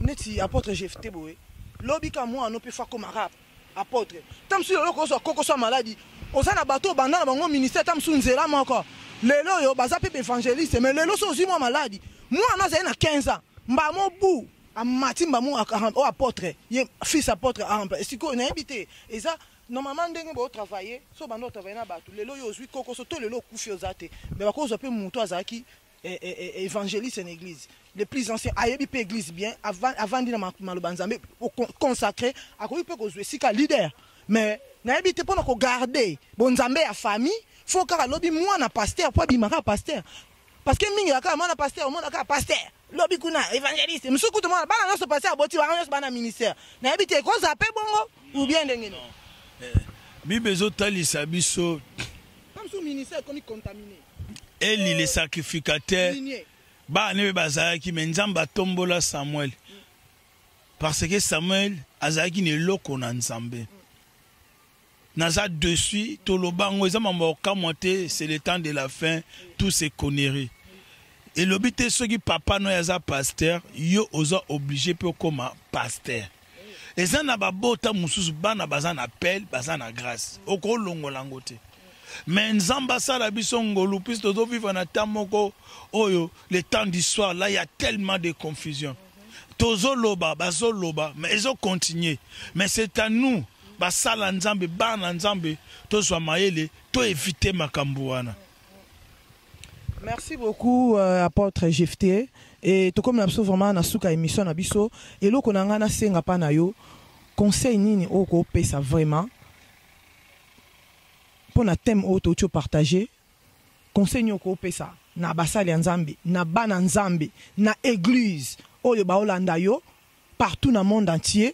neti apôtre Jephté boé. Lobby comme moi, on peut faire comme arabe, apôtre. Tant si le koko soit maladie, on s'en a bateau, bandana, bango ministère, tant si nzela encore. Les lois, yo, baza pepe évangéliste, mais les lois sont aussi moi maladie. Moi, on a 15 ans. Mba mon bou, à matin, mba mon apôtre, fils apôtre, et si on a habité. Et ça, normalement, on doit travailler, so bando travailler na bateau. Les lois, yo, aussi, koko, so, tous les lois koufi aux athées. Mais à cause de peu mouto azaki, évangéliste en église. Les plus anciens, ayebi pe église bien, avant de malobanzambe, consacré, à quoi il peut jouer si qu'un leader. Mais, n'ayebi te pour nous garder, bonzambe à famille, faut qu'à lobby moi na pasteur, pour bimara pasteur. Parce que mingi aka moi na pasteur, moi na pasteur. Lobby kuna évangéliste, monsieur koute moi, bana non pasteur, boti wa non bana ministère. N'ayebi te ko zape bongo ou bien ndengeno. Bibezo talisa biso. Comme sous ministère qu'on est contaminé. Elle il est sacrificateur. Ba ne bazaki menjamba tombola Samuel. Parce que Samuel azaki ne loko na nzambe. Naza dessus tolobango ezama kamote, c'est le temps de la fin, tous ces conneries. Et l'obité ceux qui papa no yaza pasteur, yo oza obligé pour comme pasteur. Et ça na ba bota mususu bana bazana appel, bazana grâce. Oko longo langote. Mais nzamba sala biso ngolu puis tozo vivre na tamoko oyo le temps d'histoire là il y a tellement de confusion. Tozo loba bazo loba mais ils ont continué. Mais c'est à nous basala nzambe bana nzambe to so mayele to éviter makambo wana. Merci beaucoup apôtre Jephté et to comme na biso vraiment na suka émission na biso et loko na ngana senga pa na yo conseil nini oko pesa vraiment pour na thème auto tu partager conseil nyoko pesa na basali nzambe na bana nzambe na église oyo ba olanda yo partout dans le monde entier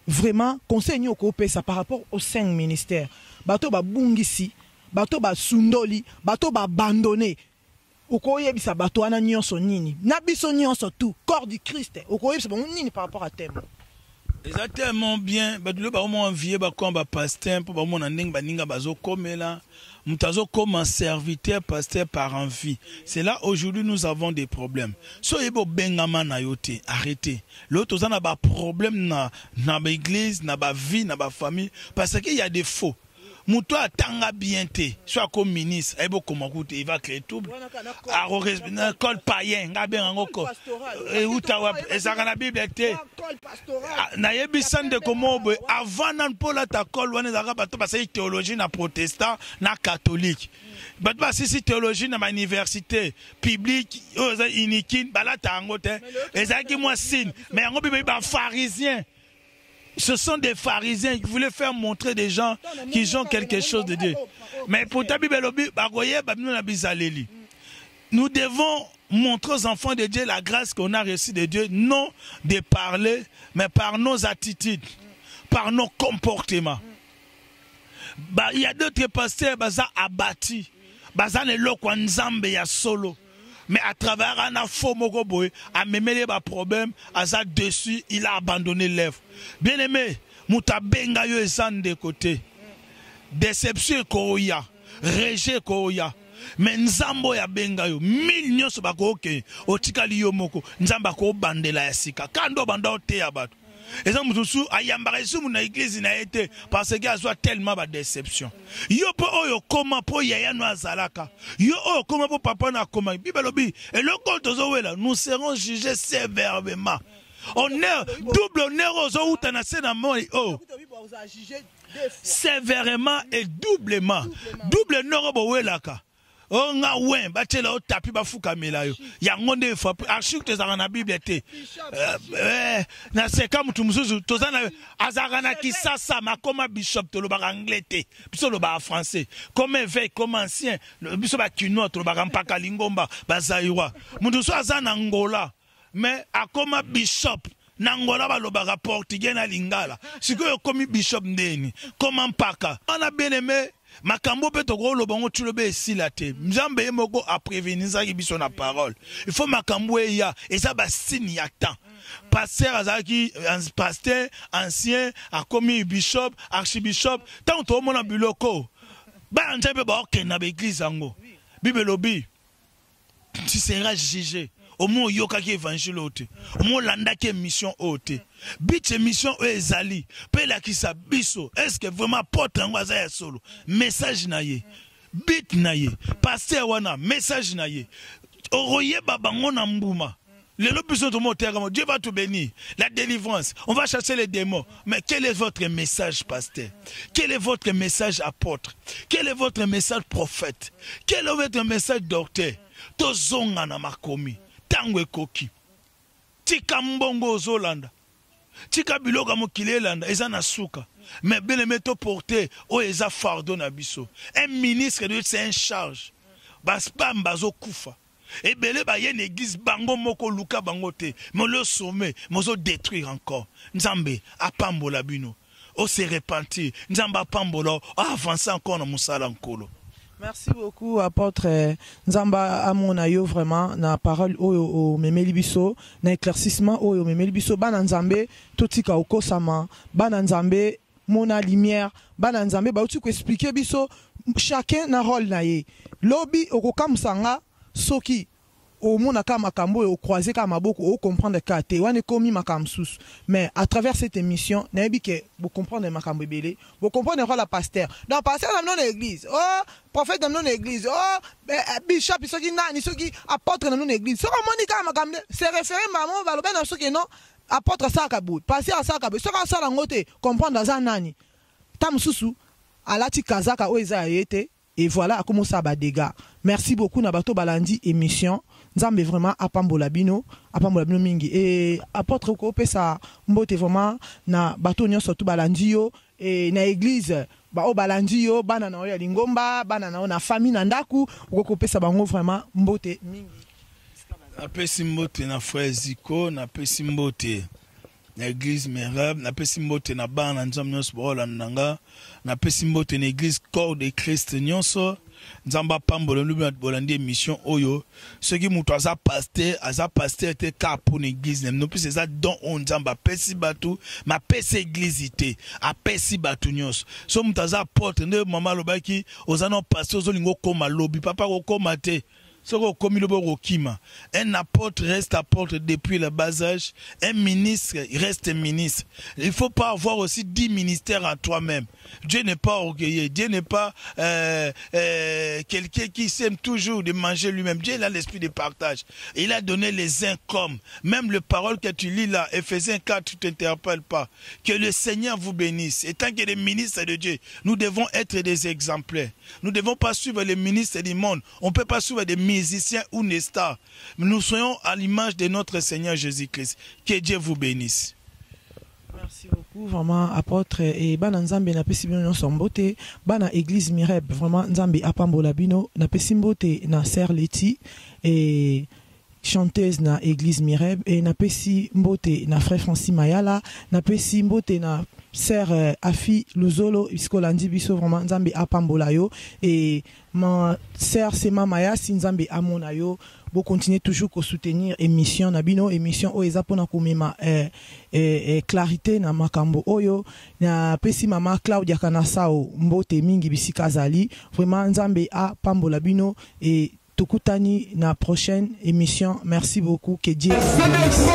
vraiment conseil nyoko pesa par rapport aux 5 ministères bato ba bungisi bato ba sundoli bato ba abandonné okoyebisa bato ana nyonso nini na biso nyonso tout corps du Christ okoyebisa bon nini par rapport à thème. C'est tellement bien. Badule ba mo envier ba comme ba pasteur pour ba mo na ndeng ba ninga bazo komela. Mutazo comme un serviteur pasteur par envie. C'est là aujourd'hui nous avons des problèmes. So yebo bengama na yote, arrêtez. L'autre on a ba problème na ba église, na ba vie, na ba famille parce qu'il y a des faux. Mouto atanga bien te, soit comme ministre, ebo komakoute, il va créer tout. À col païen, ngabe ngoko. Et où ta ezaka na Bible te. Na yebisan de komobe avant nan pola ta col wana zaka bato parce que théologie na protestant, na catholique. Bato ba si théologie na ma université publique, oza inikin, bala ta ngote. Ezaki moi signe, mais ngo bibe ba pharisien. ce sont des pharisiens qui voulaient faire montrer des gens qui ont quelque chose de Dieu. Mais pour ta Bible, nous devons montrer aux enfants de Dieu la grâce qu'on a reçue de Dieu, non de parler, mais par nos attitudes, par nos comportements. Il y a d'autres pasteurs qui sont abattus, qui sont solo. Mais à travers un faux mogoboy, à même les problèmes, à ça dessus, il a abandonné l'œuvre. Bien aimé, Mouta Benga yo esan de côté. Déception koya, rejet koya. Mais nzambo ya benga yo, mille nyonso bako oke, otikali yo moko, nzamba ko bandela ya sika. Kando banda ote ya bato. Et ça, mutusu ayambara isu muna église na été parce que azwa tellement ba déception. Yo po oyo koma po yaya no azalaka. Yo oyo koma po papa na koma. Bibelobi, et le compte ozowela, nous serons jugés sévèrement. Honneur, double honneur aux autres na sena moi oh. Sévèrement et doublement. Double honneur bowelaka. Oh nga wen batela o tapi bafuka melayo ya ngonde fa archive tezaka na bible te na seka mutu mususu tozana azaka na kisasa makoma bishop to lo ba anglais te biso lo ba français comme évêque comme ancien biso ba kino to lo ba mpaka lingomba bazaiwa mutu so azana ngola mais akoma bishop Nangola balobaka portugais na lingala sikoyo komi bishop ndeni comme mpaka ana bien aimé makambo pe toko lo bango tulobe esila te nzambe ye moko a prévenir ça ki biso na parole il faut makambo ya et ça ba signe ya temps pasteur azaki pasteur ancien a commis bishop archbishop tant to mona biloko ba nzambe ba okena ba église ango bibelobi tu seras jugé au moins yoka ki évangile ote au moins landa ki mission ote bit mission ezali pe la ki sa biso est-ce que vraiment porte ngwaza ya solo message na ye bit na ye pasteur wana message na ye oroye babango na mbuma lelo biso to motera Dieu va te bénir la délivrance on va chasser les démons mais quel est votre message pasteur quel est votre message apôtre quel est votre message prophète quel est votre message docteur to zonga na makomi tangwe koki tika mbongo ozolanda tika biloka mokili landa eza na suka mais bien aimé to porter o eza fardeau na biso un ministre de c'est un charge baspam bazo kufa ebele ba yene église bango moko luka bango te mais le sommet mozo détruire encore nzambe apambola bino o se repentir nzambe apambola avancer encore na musala nkolo. Merci beaucoup, apôtre Nzamba Amona yo vraiment na parole au memeli biso na éclaircissement au memeli biso bana Nzambe totika okosama bana Nzambe mona lumière bana Nzambe ba uti ko expliquer biso chacun na rôle na ye lobi okokamsanga soki au mona ka makambo au croiser ka maboko au comprendre ka te wane komi makamsus mais à travers cette émission na yebi que vous comprendre makambo belé vous comprendre la pasteur dans pasteur dans l'église oh prophète dans l'église oh bishop soki nani soki apôtre dans l'église so monika makambo c'est référé maman va le ben soki non apôtre ça ka bout pasteur ça ka bout so ka ça la ngote comprendre za nani tam susu alati kazaka o eza yete et voilà à comment ça ba dégâts. Merci beaucoup na bato balandi émission Nzambe vraiment apambola bino mingi et apôtre ko pesa mbote vraiment na bato nyonso tu balandi yo et na église ba o balandi yo bana na ya lingomba bana na famille na ndaku ko pesa bango vraiment mbote mingi. Na pesi mbote na frère Ziko na pesi mbote na église Merab na pesi mbote na bana nzambe nyonso bolandanga na pesi mbote na église corps de Christ nyonso nzamba pambolo lubi bolandi émission oyo ceux muto aza pasteur te ka pour l'église no plus ça don on nzamba pesi batu ma pesi église te a pesi batu nyonso so muto aza apôtre nde mama lobaki ozana pasteur ozolingo koma lobi papa ko koma te. Un apôtre reste apôtre depuis le bas âge. Un ministre reste ministre. Il ne faut pas avoir aussi 10 ministères à toi-même. Dieu n'est pas orgueilleux. Dieu n'est pas quelqu'un qui s'aime toujours de manger lui-même. Dieu a l'esprit de partage. Il a donné les uns comme. Même les paroles que tu lis là, Ephésiens 4, tu ne t'interpelles pas. Que le Seigneur vous bénisse. Et tant que les ministres de Dieu, nous devons être des exemplaires. Nous ne devons pas suivre les ministres du monde. On ne peut pas suivre des musiciens ou des stars. Nous soyons à l'image de notre Seigneur Jésus-Christ. Que Dieu vous bénisse. Merci beaucoup. beaucoup vraiment apôtre et bana nzambe na pesi bino nyonso mbote bana église Mireb vraiment nzambe apambola bino na pesi mbote na sœur Leti et chanteuse na église Mireb et na pesi mbote na frère Francis Mayala na pesi mbote na sœur Afi Luzolo iskolandi biso vraiment nzambe apambola yo et ma sœur Sema Maya si nzambe amona yo bo continuer toujours ko soutenir émission na bino émission o eza pona komema clarité na makambo oyo na pesi mama Claudia Kanasao mbote mingi bisika zali vraiment nzambe apambola bino et Tokutani na prochaine émission. Merci beaucoup. Que Dieu vous bénisse.